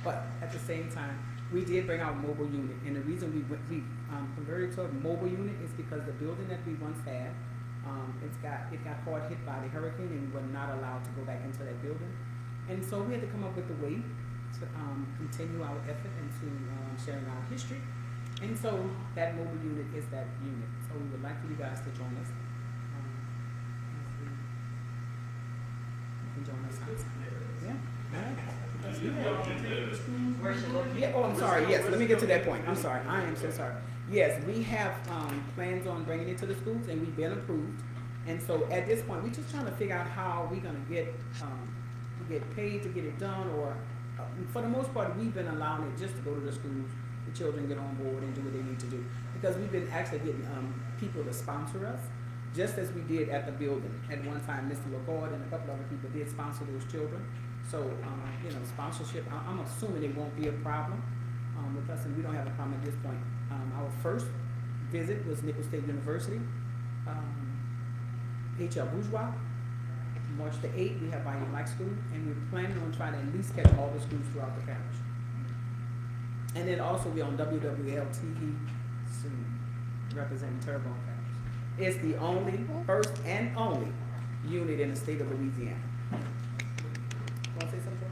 But at the same time, we did bring out a mobile unit, and the reason we converted to a mobile unit is because the building that we once had, it got hard hit by the hurricane, and we were not allowed to go back into that building. And so we had to come up with a way to continue our effort into sharing our history. And so that mobile unit is that unit. So we would like for you guys to join us. You can join us outside. Yeah. Yeah, oh, I'm sorry, yes, let me get to that point, I'm sorry, I am so sorry. Yes, we have, plans on bringing it to the schools, and we've been approved. And so at this point, we're just trying to figure out how we're gonna get paid to get it done, or, for the most part, we've been allowing it just to go to the schools, the children get on board and do what they need to do. Because we've been actually getting, people to sponsor us, just as we did at the building. At one time, Mr. LaGuard and a couple other people did sponsor those children. So, sponsorship, I'm assuming it won't be a problem with us, and we don't have a problem at this point. Our first visit was Nicholls State University, H.L. Bourgeois. March the 8th, we have Bayou Black School, and we're planning on trying to at least catch all the schools throughout the parish. And then also we're on WWL TV soon, representing Terrebonne Parish. It's the only, first and only unit in the state of Louisiana. Want to say something?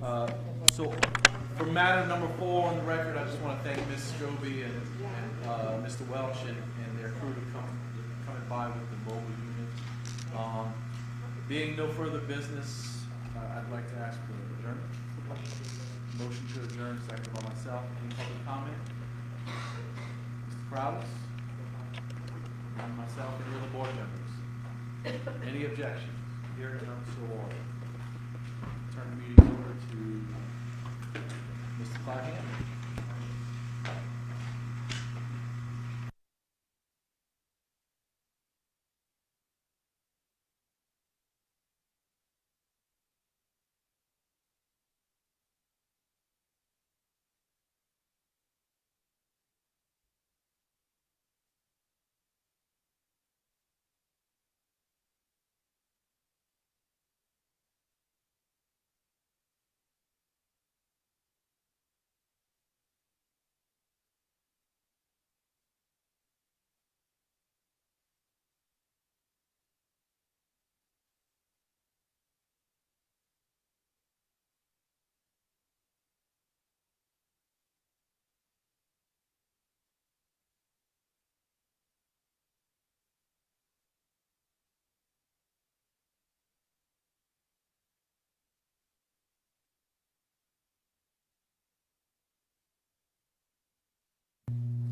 So for matter number 4 on the record, I just want to thank Ms. Strobie and Mr. Welch and their crew to coming by with the mobile unit. Being no further business, I'd like to ask for adjournment. Motion to adjourn, second by myself. Any public comment? Mr. Crowder? And myself, any other board members? Any objections? Hearing none, so ordered. Turn the meeting over to Mr. Clahan.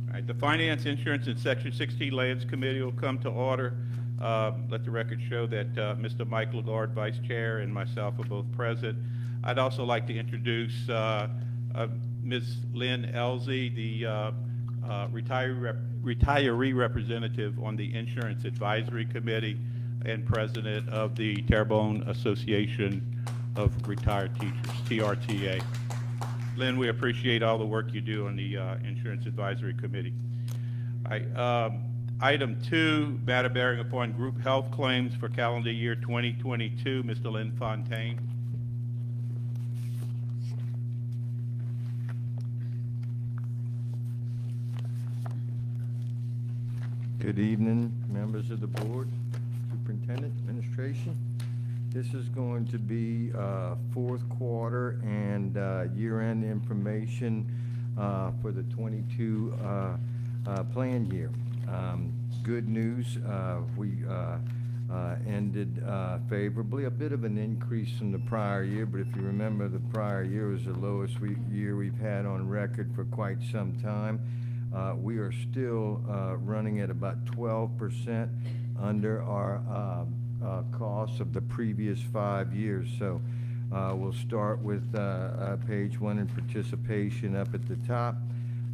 All right, the Finance, Insurance, and Section 16 Lands Committee will come to order. Let the record show that Mr. Mike Lagarde, Vice Chair, and myself are both present. I'd also like to introduce Ms. Lynn Elzey, the retiree representative on the Insurance Advisory Committee and President of the Terrebonne Association of Retired Teachers, TRTA. Lynn, we appreciate all the work you do on the Insurance Advisory Committee. Item 2, matter bearing upon group health claims for calendar year 2022. Mr. Lynn Fontaine. Good evening, members of the board, superintendent, administration. This is going to be fourth quarter and year-end information for the 22 plan year. Good news, we ended favorably, a bit of an increase from the prior year, but if you remember, the prior year was the lowest year we've had on record for quite some time. We are still running at about 12% under our costs of the previous 5 years. So we'll start with page 1 in participation up at the top.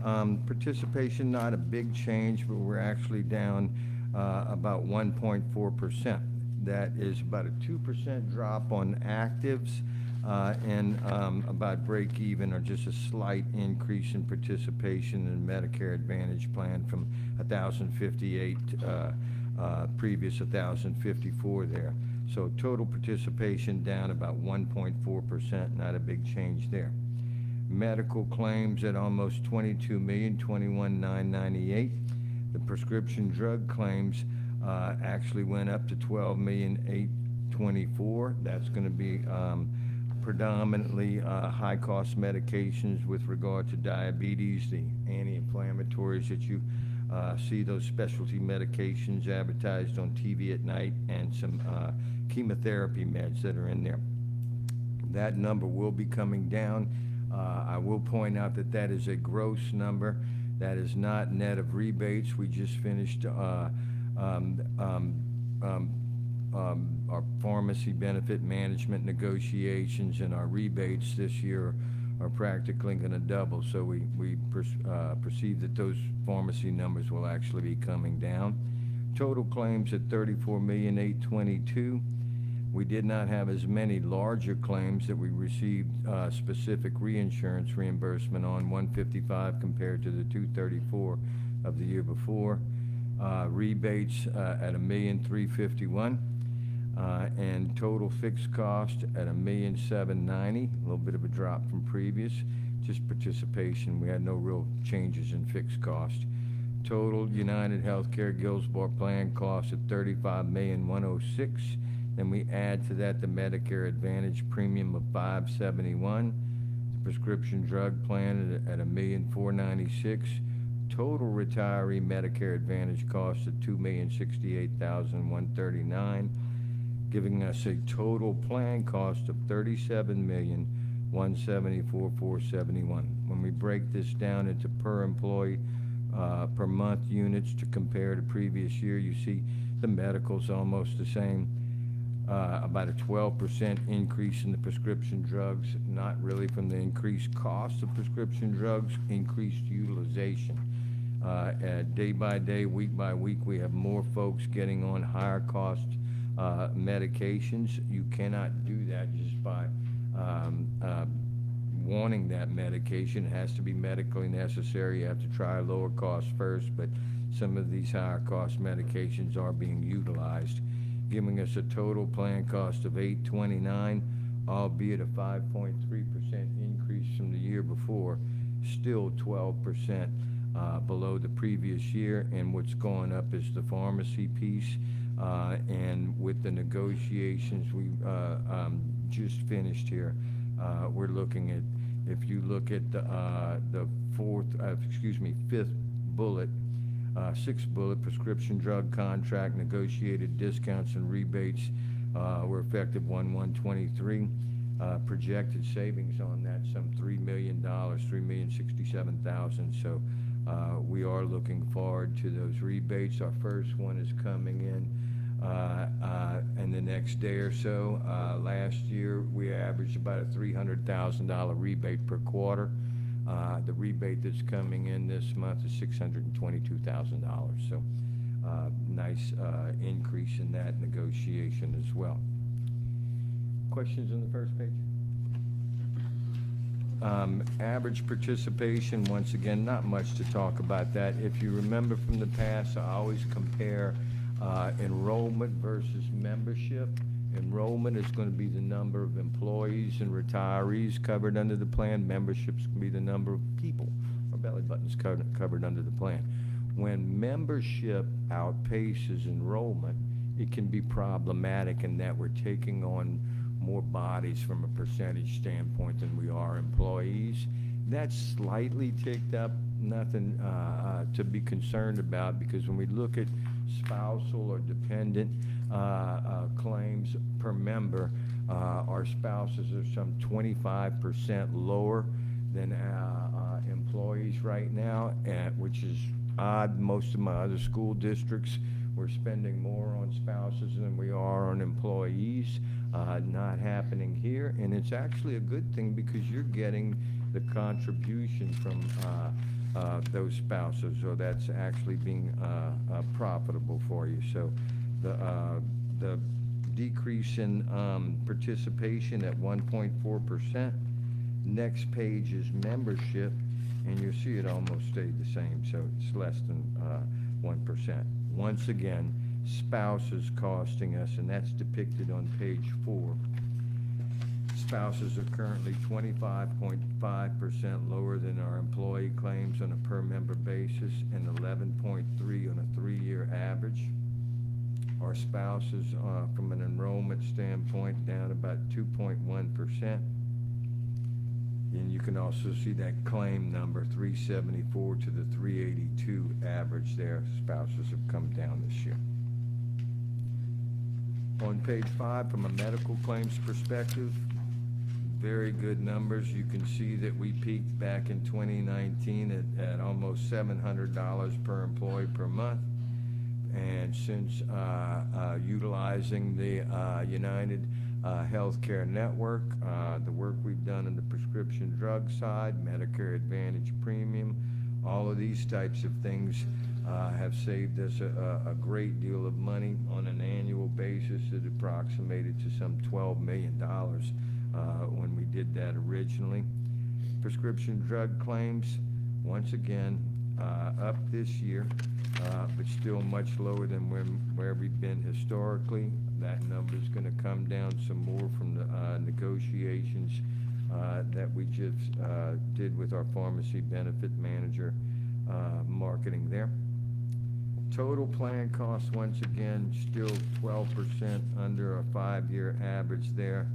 Participation, not a big change, but we're actually down about 1.4%. That is about a 2% drop on actives and about break even, or just a slight increase in participation in Medicare Advantage plan from 1,058 previous 1,054 there. So total participation down about 1.4%, not a big change there. Medical claims at almost 22 million, 21,998. The prescription drug claims actually went up to 12,824. That's going to be predominantly high-cost medications with regard to diabetes, the anti-inflammatories that you see, those specialty medications advertised on TV at night, and some chemotherapy meds that are in there. That number will be coming down. I will point out that that is a gross number. That is not net of rebates. We just finished our pharmacy benefit management negotiations, and our rebates this year are practically going to double. So we perceive that those pharmacy numbers will actually be coming down. Total claims at 34,822,000. We did not have as many larger claims that we received specific reinsurance reimbursement on, 155 compared to the 234 of the year before. Rebates at 1,351,000. And total fixed cost at 1,790,000, a little bit of a drop from previous, just participation. We had no real changes in fixed cost. Total United Healthcare Gillsborough plan cost at 35,106,000. Then we add to that the Medicare Advantage premium of $571, the prescription drug plan at $1,496,000, total retiree Medicare Advantage cost of $2,068,139, giving us a total plan cost of $37,174,471. When we break this down into per employee per month units to compare to previous year, you see the medical's almost the same. About a 12% increase in the prescription drugs, not really from the increased cost of prescription drugs, increased utilization. Day by day, week by week, we have more folks getting on higher cost medications. You cannot do that just by wanting that medication. It has to be medically necessary. You have to try lower costs first, but some of these higher cost medications are being utilized, giving us a total plan cost of $829, albeit a 5.3% increase from the year before, still 12% below the previous year. And what's going up is the pharmacy piece, and with the negotiations we just finished here, we're looking at, if you look at the fifth bullet, sixth bullet, prescription drug contract, negotiated discounts and rebates were effective 1/1/23. Projected savings on that, some $3 million, $3,067,000. So we are looking forward to those rebates. Our first one is coming in the next day or so. Last year, we averaged about a $300,000 rebate per quarter. The rebate that's coming in this month is $622,000. So nice increase in that negotiation as well. Questions on the first page? Average participation, once again, not much to talk about that. If you remember from the past, I always compare enrollment versus membership. Enrollment is going to be the number of employees and retirees covered under the plan. Membership's going to be the number of people or belly buttons covered under the plan. When membership outpaces enrollment, it can be problematic in that we're taking on more bodies from a percentage standpoint than we are employees. That's slightly ticked up, nothing to be concerned about, because when we look at spousal or dependent claims per member, our spouses are some 25% lower than employees right now, which is odd. Most of my other school districts, we're spending more on spouses than we are on employees. Not happening here, and it's actually a good thing because you're getting the contribution from those spouses, so that's actually being profitable for you. So the decrease in participation at 1.4%. Next page is membership, and you'll see it almost stayed the same, so it's less than 1%. Once again, spouses costing us, and that's depicted on page 4. Spouses are currently 25.5% lower than our employee claims on a per member basis, and 11.3 on a 3-year average. Our spouses, from an enrollment standpoint, down about 2.1%. And you can also see that claim number, 374 to the 382 average there. Spouses have come down this year. On page 5, from a medical claims perspective, very good numbers. You can see that we peaked back in 2019 at almost $700 per employee per month. And since utilizing the United Healthcare Network, the work we've done on the prescription drug side, Medicare Advantage premium, all of these types of things have saved us a great deal of money on an annual basis. It approximated to some $12 million when we did that originally. Prescription drug claims, once again, up this year, but still much lower than where we've been historically. That number is going to come down some more from the negotiations that we just did with our pharmacy benefit manager, marketing there. Total plan cost, once again, still 12% under a 5-year average there.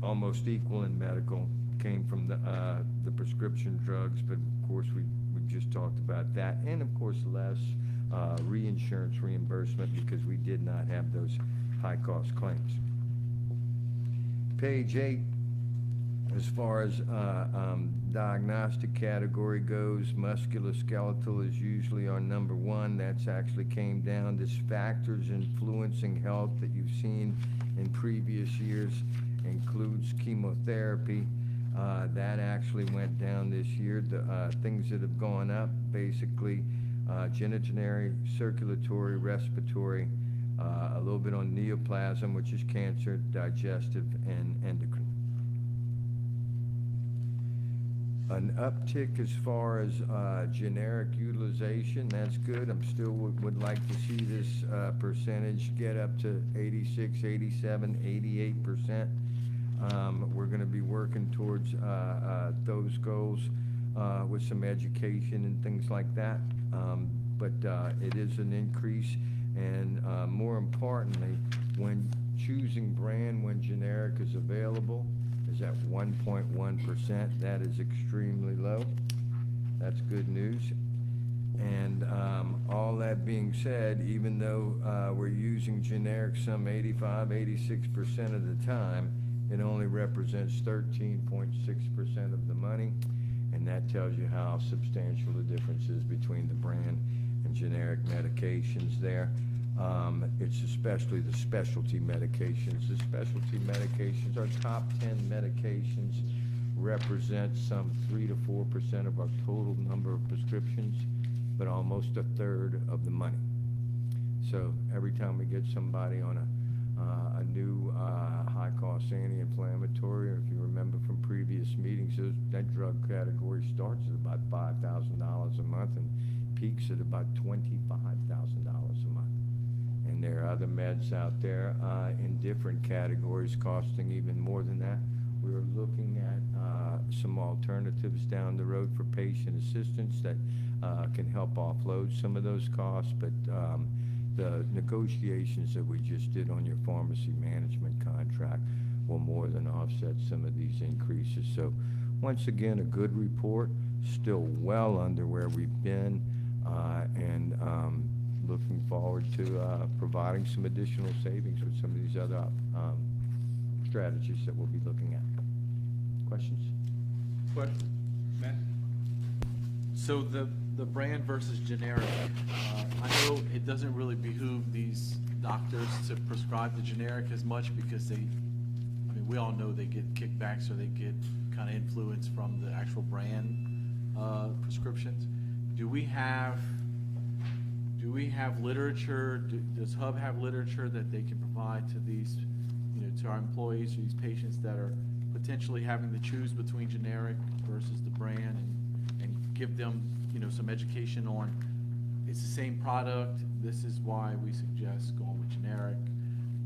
Almost equal in medical, came from the prescription drugs, but of course, we've just talked about that. And of course, less reinsurance reimbursement because we did not have those high-cost claims. Page 8, as far as diagnostic category goes, musculoskeletal is usually our number 1. That's actually came down. This factors influencing health that you've seen in previous years includes chemotherapy. That actually went down this year. The things that have gone up, basically, genitourinary, circulatory, respiratory, a little bit on neoplasm, which is cancer, digestive, and endocrine. An uptick as far as generic utilization, that's good. I'm still would like to see this percentage get up to 86, 87, 88%. We're going to be working towards those goals with some education and things like that. But it is an increase, and more importantly, when choosing brand when generic is available, is at 1.1%. That is extremely low. That's good news. And all that being said, even though we're using generic some 85, 86% of the time, it only represents 13.6% of the money, and that tells you how substantial the difference is between the brand and generic medications there. It's especially the specialty medications. The specialty medications, our top 10 medications, represent some 3 to 4% of our total number of prescriptions, but almost a third of the money. So every time we get somebody on a new high-cost anti-inflammatory, or if you remember from previous meetings, that drug category starts at about $5,000 a month and peaks at about $25,000 a month. And there are other meds out there in different categories costing even more than that. We're looking at some alternatives down the road for patient assistance that can help offload some of those costs, but the negotiations that we just did on your pharmacy management contract will more than offset some of these increases. So once again, a good report, still well under where we've been, and looking forward to providing some additional savings with some of these other strategies that we'll be looking at. Questions? Question? Matt? So the brand versus generic, I know it doesn't really behoove these doctors to prescribe the generic as much because we all know they get kickbacks or they get kind of influence from the actual brand prescriptions. Do we have literature, does Hub have literature that they can provide to these, to our employees, or these patients that are potentially having to choose between generic versus the brand, and give them, some education on it's the same product, this is why we suggest going with generic,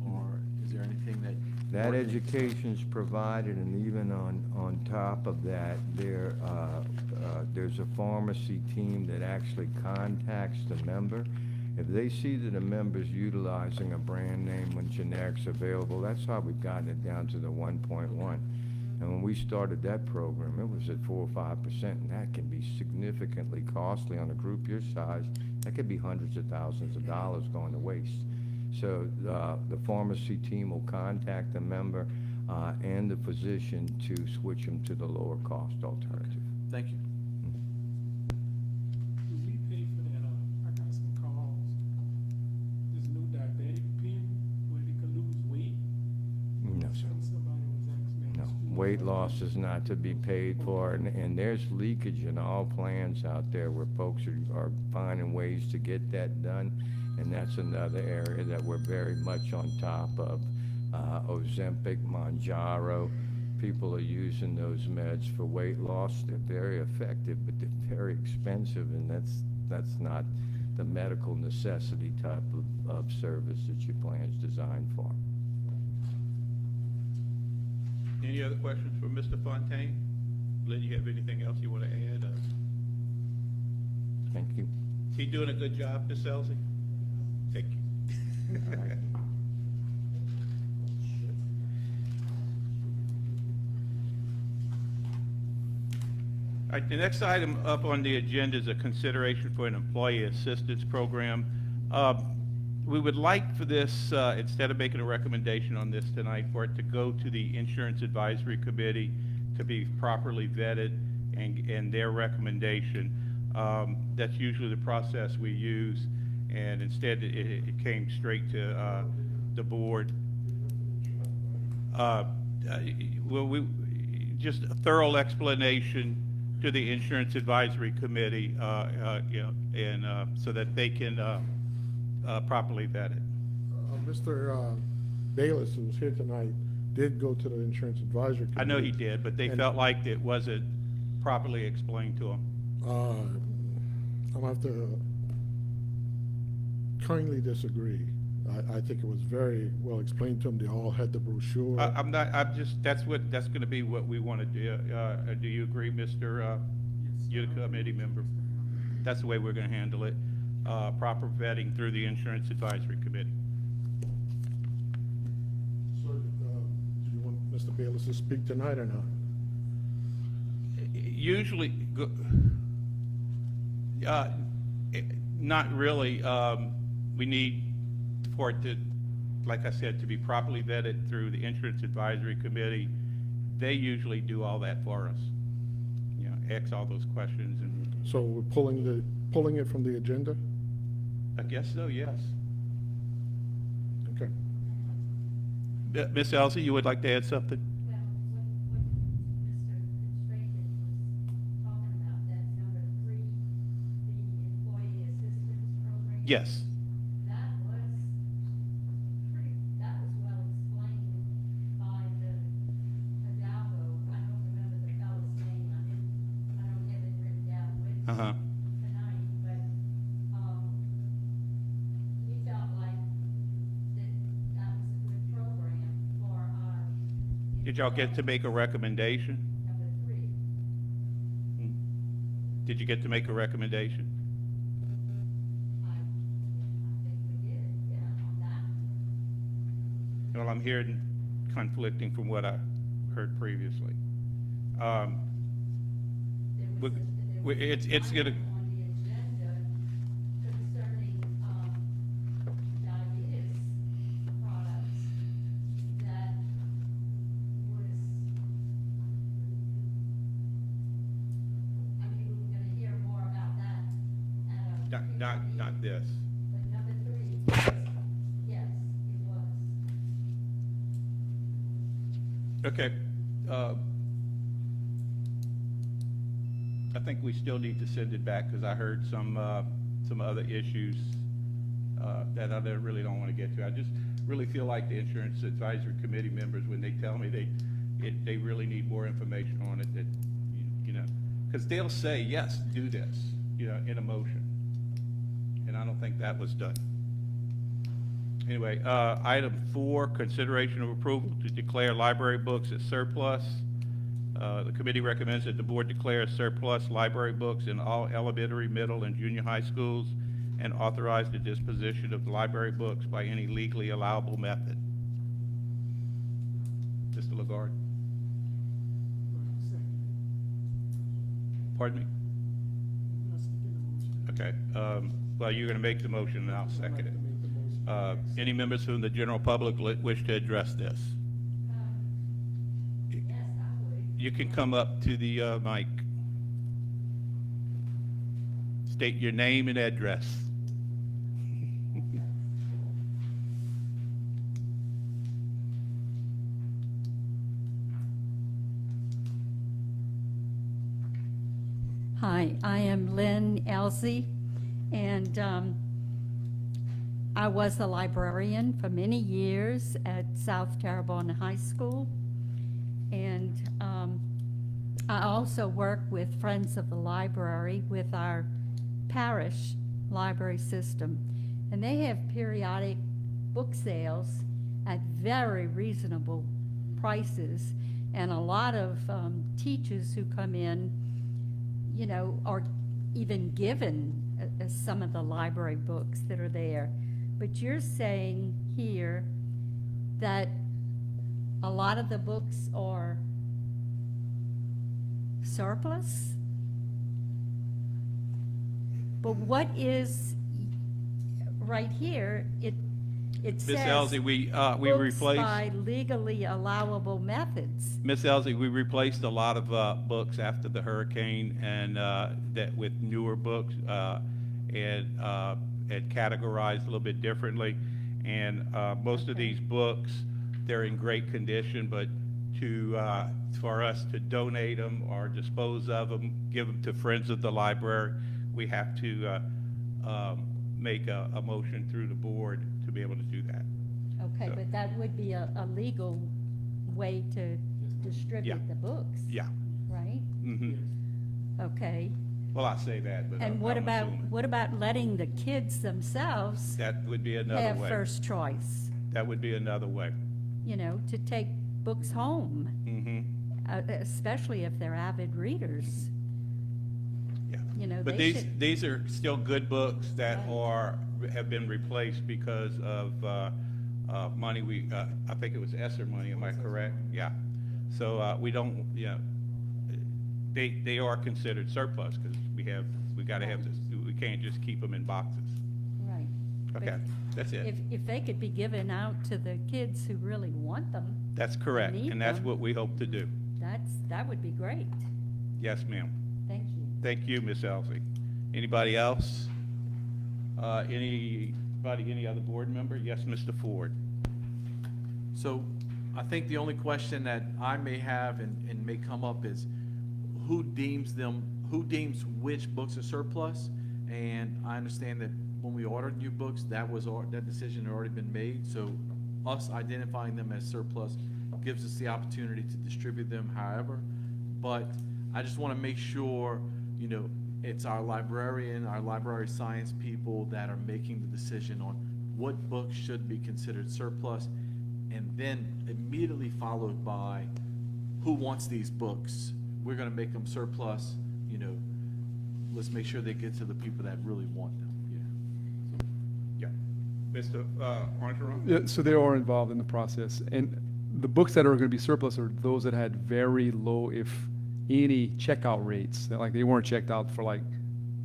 or is there anything that... That education's provided, and even on top of that, there's a pharmacy team that actually contacts the member. If they see that a member's utilizing a brand name when generic's available, that's how we've gotten it down to the 1.1. And when we started that program, it was at 4 or 5%, and that can be significantly costly on a group your size. That could be hundreds of thousands of dollars going to waste. So the pharmacy team will contact the member and the physician to switch them to the lower cost alternative. Thank you. Do we pay for that? I got some calls. This new diabetic pen where they could lose weight. No, sir. Somebody was asking me. No, weight loss is not to be paid for, and there's leakage in all plans out there where folks are finding ways to get that done, and that's another area that we're very much on top of. Ozempic, Mounjaro, people are using those meds for weight loss. They're very effective, but they're very expensive, and that's not the medical necessity type of service that your plan's designed for. Any other questions for Mr. Fontaine? Lynn, you have anything else you want to add? Thank you. Is he doing a good job, Ms. Elsie? Thank you. All right, the next item up on the agenda is a consideration for an employee assistance program. We would like for this, instead of making a recommendation on this tonight, for it to go to the Insurance Advisory Committee to be properly vetted and their recommendation. That's usually the process we use, and instead it came straight to the board. Just a thorough explanation to the Insurance Advisory Committee, and so that they can properly vet it. Mr. Bayless, who was here tonight, did go to the Insurance Advisory Committee. I know he did, but they felt like it wasn't properly explained to him. I'm going to have to kindly disagree. I think it was very well explained to them. They all had the brochure. That's going to be what we want to do. Do you agree, Mr. Utica committee member? That's the way we're going to handle it. Proper vetting through the Insurance Advisory Committee. So, do you want Mr. Bayless to speak tonight or not? Usually, not really. We need for it to, like I said, to be properly vetted through the Insurance Advisory Committee. They usually do all that for us. You know, ask all those questions and. So we're pulling it from the agenda? I guess so, yes. Okay. Ms. Elsie, you would like to add something? Well, what Mr. Straker was talking about, that number 3, the employee assistance program. Yes. That was well explained by the Hidalgo. I don't remember the fellow's name. I don't have it written down with Uh-huh. tonight, but we felt like that was a good program for our. Did y'all get to make a recommendation? Number 3. Did you get to make a recommendation? I think we did, yeah, on that. Well, I'm hearing conflicting from what I heard previously. It's gonna. On the agenda concerning diabetes products that was, I mean, we were gonna hear more about that at a. Not this. But number 3, yes, it was. Okay. I think we still need to send it back because I heard some other issues that I really don't want to get to. I just really feel like the Insurance Advisory Committee members, when they tell me they really need more information on it, that, you know, because they'll say, yes, do this, you know, in a motion. And I don't think that was done. Anyway, item 4, consideration of approval to declare library books as surplus. The committee recommends that the board declare surplus library books in all elementary, middle, and junior high schools and authorize the disposition of the library books by any legally allowable method. Mr. Lagarde. Pardon me? Okay. Well, you're going to make the motion and I'll second it. Any members from the general public wish to address this? You can come up to the mic. State your name and address. Hi, I am Lynn Elsie, and I was a librarian for many years at South Terrebonne High School. And I also work with Friends of the Library with our parish library system. And they have periodic book sales at very reasonable prices. And a lot of teachers who come in, you know, are even given as some of the library books that are there. But you're saying here that a lot of the books are surplus? But what is, right here, it Miss says Elsie, we books replaced. by legally allowable methods. Miss Elsie, we replaced a lot of books after the hurricane, and that with newer books, and categorized a little bit differently. And most of these books, they're in great condition, but for us to donate them or dispose of them, give them to friends of the library, we have to make a motion through the board to be able to do that. Okay, So- but that would be a legal way to distribute the books, Yeah. right? Mm-hmm. Okay. Well, I say that, but And I'm assuming. what about letting the kids themselves That would be another have way. first choice, That would be another way. to take books home, Mm-hmm. especially if they're avid readers? Yeah. But they should. these are still good books that have been replaced because of money I think it was ESSER money, am I correct? Yeah. So we don't, they are considered surplus because we got to have this, we can't just keep them in boxes. Right. Okay, that's it. If they could be given out to the kids who really want them, That's correct, need and that's them. what we hope to do. that would be great. Yes, ma'am. Thank you. Thank you, Miss Elsie. Anybody else? Any other board member? Yes, Mr. Ford. So I think the only question that I may have and may come up is who deems which books are surplus? And I understand that when we ordered new books, that decision had already been made. So us identifying them as surplus gives us the opportunity to distribute them however. But I just want to make sure, it's our librarian, our library science people that are making the decision on what books should be considered surplus, and then immediately followed by who wants these books. We're going to make them surplus, let's make sure they get to the people that really want them. Yeah. Mr. Armstrong? Yeah, so they are involved in the process. And the books that are going to be surplus are those that had very low, if any, checkout rates. Like they weren't checked out for like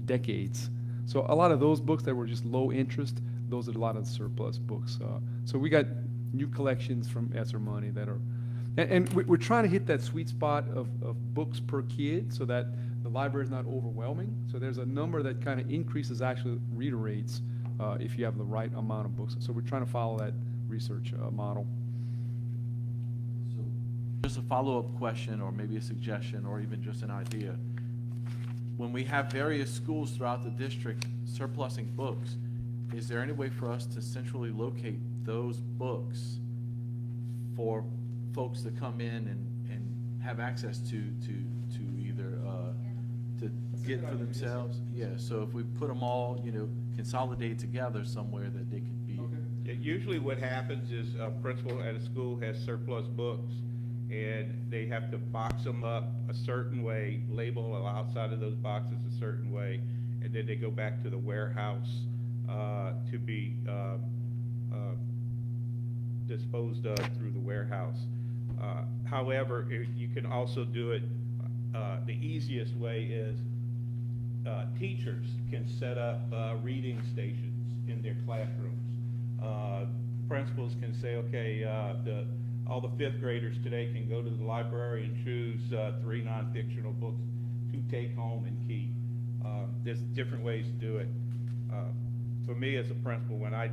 decades. So a lot of those books that were just low interest, those are a lot of the surplus books. So we got new collections from ESSER money that are, and we're trying to hit that sweet spot of books per kid so that the library is not overwhelming. So there's a number that kind of increases actually reader rates if you have the right amount of books. So we're trying to follow that research model. So just a follow-up question, or maybe a suggestion, or even just an idea. When we have various schools throughout the district surplusing books, is there any way for us to centrally locate those books for folks to come in and have access to either to get for themselves? Yeah, so if we put them all, consolidate together somewhere that they could be. Yeah, usually what happens is a principal at a school has surplus books, and they have to box them up a certain way, label outside of those boxes a certain way, and then they go back to the warehouse to be disposed of through the warehouse. However, you can also do it, the easiest way is teachers can set up reading stations in their classrooms. Principals can say, okay, all the fifth graders today can go to the library and choose 3 non-fictional books to take home and keep. There's different ways to do it. For me as a principal, when I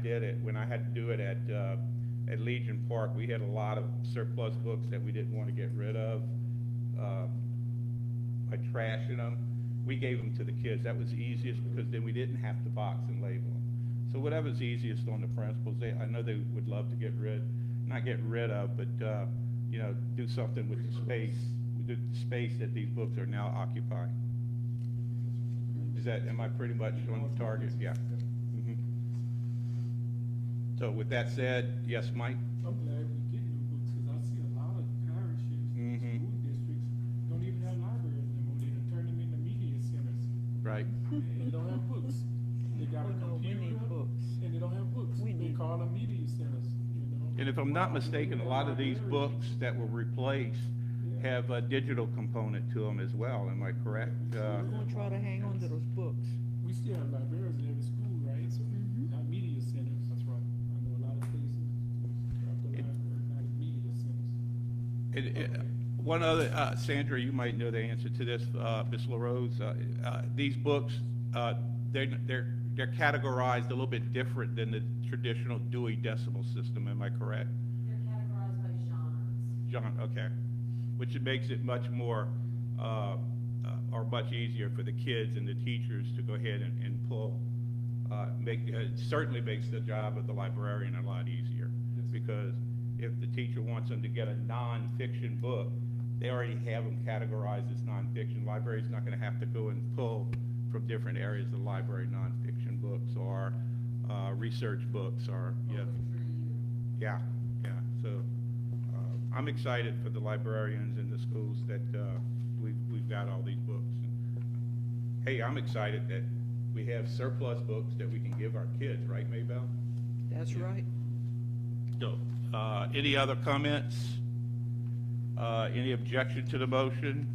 had to do it at Legion Park, we had a lot of surplus books that we didn't want to get rid of by trashing them. We gave them to the kids. That was easiest because then we didn't have to box and label them. So whatever's easiest on the principals, I know they would love to not get rid of, but do something with the space that these books are now occupying. Am I pretty much on target? Yeah. So with that said, yes, Mike? I'm glad we get new books, because I see a lot of parishes, school districts, don't even have libraries anymore. They done turn them into media centers. Right. And they don't have books. got a Oh, no, we need computer, books. and they don't have books. We They need call them media centers, you know? And if I'm not mistaken, a lot of these books that were replaced have a digital component to them as well, am I correct? We're gonna try to hang on to those books. We still have librarians in every school, right? So, not media centers. That's right. I know a lot of places have the library, not media centers. One other, Sandra, you might know the answer to this, Ms. LaRose. These books, they're categorized a little bit different than the traditional Dewey Decimal System, am I correct? They're categorized by genres. Okay. Which it makes it much more, or much easier for the kids and the teachers to go ahead and pull. It certainly makes the job of the librarian a lot easier. Because if the teacher wants them to get a nonfiction book, they already have them categorized as nonfiction. Library's not gonna have to go and pull from different areas of the library nonfiction books or research books or, yeah. So I'm excited for the librarians in the schools that we've got all these books. Hey, I'm excited that we have surplus books that we can give our kids, right, Maybelle? That's right. So, any other comments? Any objection to the motion?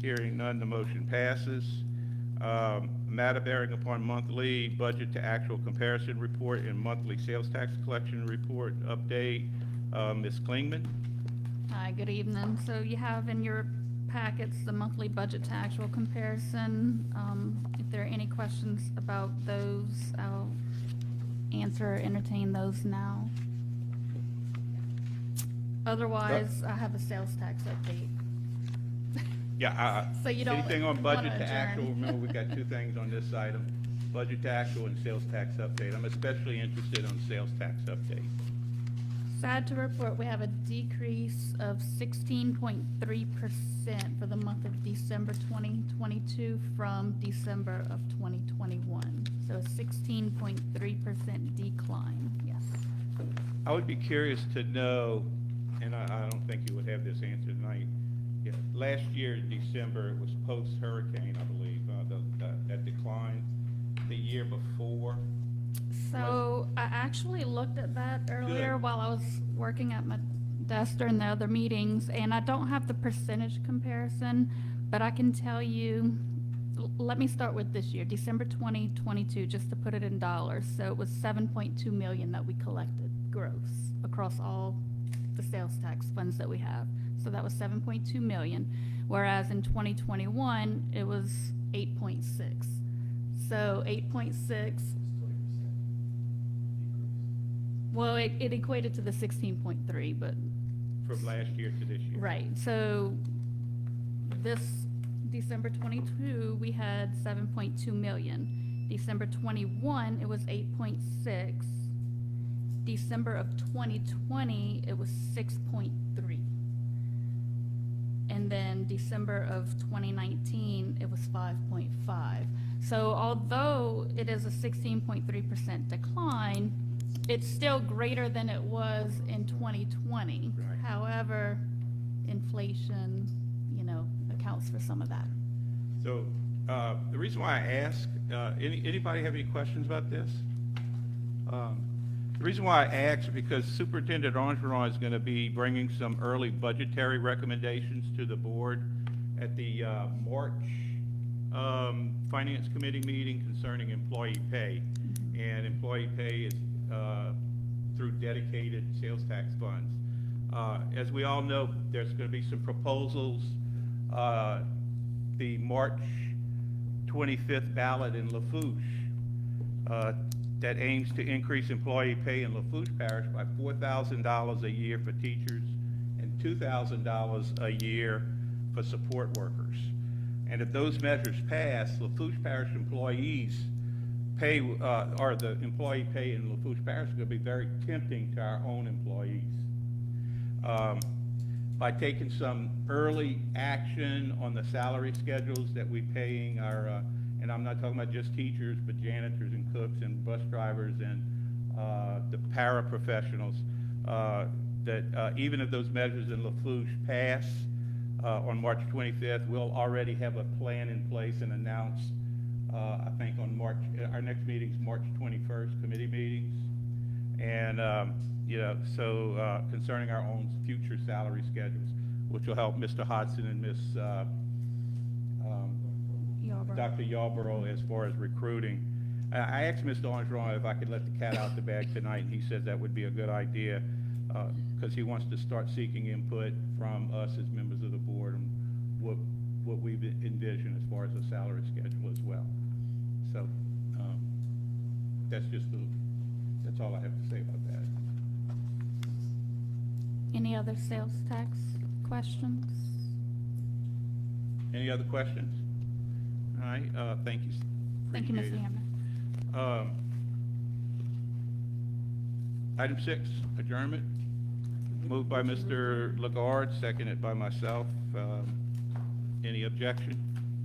Hearing none, the motion passes. Matter bearing upon monthly budget to actual comparison report and monthly sales tax collection report update. Ms. Klingman? Hi, good evening. So you have in your packets the monthly budget to actual comparison. If there are any questions about those, I'll answer or entertain those now. Otherwise, I have a sales tax update. Yeah, So you don't anything on wanna budget to actual, adjourn. remember we got two things on this item, budget to actual and sales tax update. I'm especially interested on sales tax update. Sad to report, we have a decrease of 16.3% for the month of December 2022 from December of 2021. So a 16.3% decline, yes. I would be curious to know, and I don't think you would have this answer tonight. Yeah, last year, December, it was post-hurricane, I believe, that decline. The year before, So I actually looked at that earlier Good. while I was working at my desk during the other meetings, and I don't have the percentage comparison, but I can tell you, let me start with this year, December 2022, just to put it in dollars. So it was 7.2 million that we collected gross across all the sales tax funds that we have. So that was 7.2 million, whereas in 2021, it was 8.6. So 8.6. Well, it equated to the 16.3, but. from last year to this year. Right, so this December 22, we had 7.2 million. December 21, it was 8.6. December of 2020, it was 6.3. And then December of 2019, it was 5.5. So although it is a 16.3% decline, it's still greater than it was in 2020. Right. However, inflation, accounts for some of that. So, the reason why I ask, anybody have any questions about this? The reason why I ask is because Superintendent Orgeron is going to be bringing some early budgetary recommendations to the board at the March Finance Committee meeting concerning employee pay. And employee pay is through dedicated sales tax funds. As we all know, there's going to be some proposals. The March 25th ballot in Lafourche that aims to increase employee pay in Lafourche Parish by $4,000 a year for teachers and $2,000 a year for support workers. And if those measures pass, Lafourche Parish employees pay, or the employee pay in Lafourche Parish is going to be very tempting to our own employees. By taking some early action on the salary schedules that we're paying our, and I'm not talking about just teachers, but janitors and cooks and bus drivers and the paraprofessionals, that even if those measures in Lafourche pass on March 25th, we'll already have a plan in place and announce I think on March, our next meeting's March 21st, committee meetings. And, concerning our own future salary schedules, which will help Mr. Hodson and Miss Yarborough. Dr. Yarborough as far as recruiting. I asked Mr. Armstrong if I could let the cat out the bag tonight, and he said that would be a good idea, because he wants to start seeking input from us as members of the board on what we envision as far as the salary schedule as well. So, that's all I have to say about that. Any other sales tax questions? Any other questions? All right, thank you. Thank you, Ms. Appreciate it. Hammond. Item 6, adjournment. Moved by Mr. Lagarde, seconded by myself. Any objection?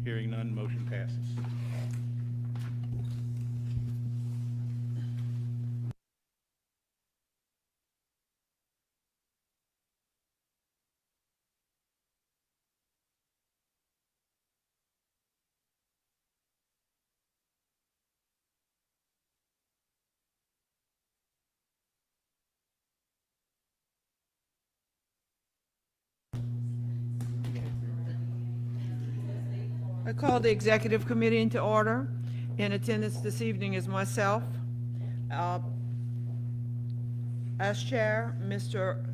Hearing none, motion passes. I call the executive committee into order. In attendance this evening is myself. As chair, Mr.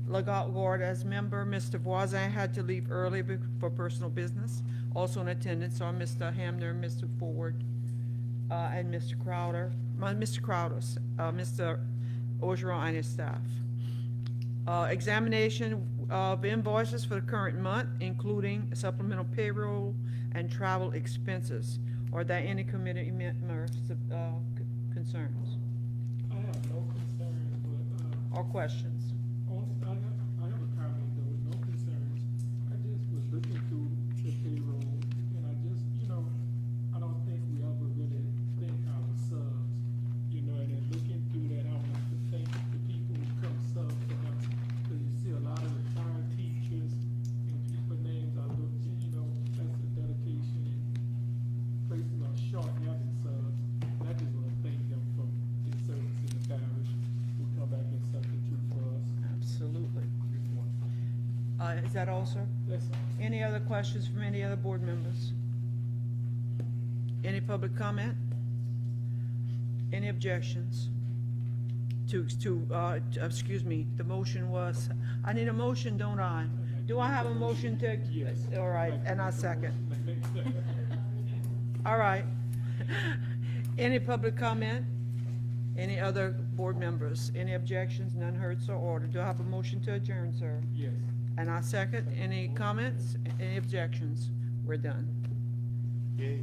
Lagarde as member, Mr. Voisin had to leave early for personal business. Also in attendance are Mr. Hamner, Mr. Ford, and Mr. Crowder, Mr. Orgeron and his staff. Examination of invoices for the current month, including supplemental payroll and travel expenses. Are there any committee members' concerns I have no concerns, but, or questions? I have a comment though, no concerns. I just was looking through the payroll, and I just, I don't think we ever really thank our subs, and then looking through that, I want to thank the people who come sub for us. Because you see a lot of retired teachers and people names I look, that's a dedication and places are short having subs. And I just want to thank them for their service in the parish, who come back and substitute for us. Absolutely. Is that all, sir? That's all. Any other questions from any other board members? Any public comment? Any objections? Excuse me, the motion was, I need a motion, don't I? Do I have a motion to? Yes. All right, and I second. All right. Any public comment? Any other board members? Any objections? None heard, so ordered. Do I have a motion to adjourn, sir? Yes. And I second. Any comments? Any objections? We're done. Yeah.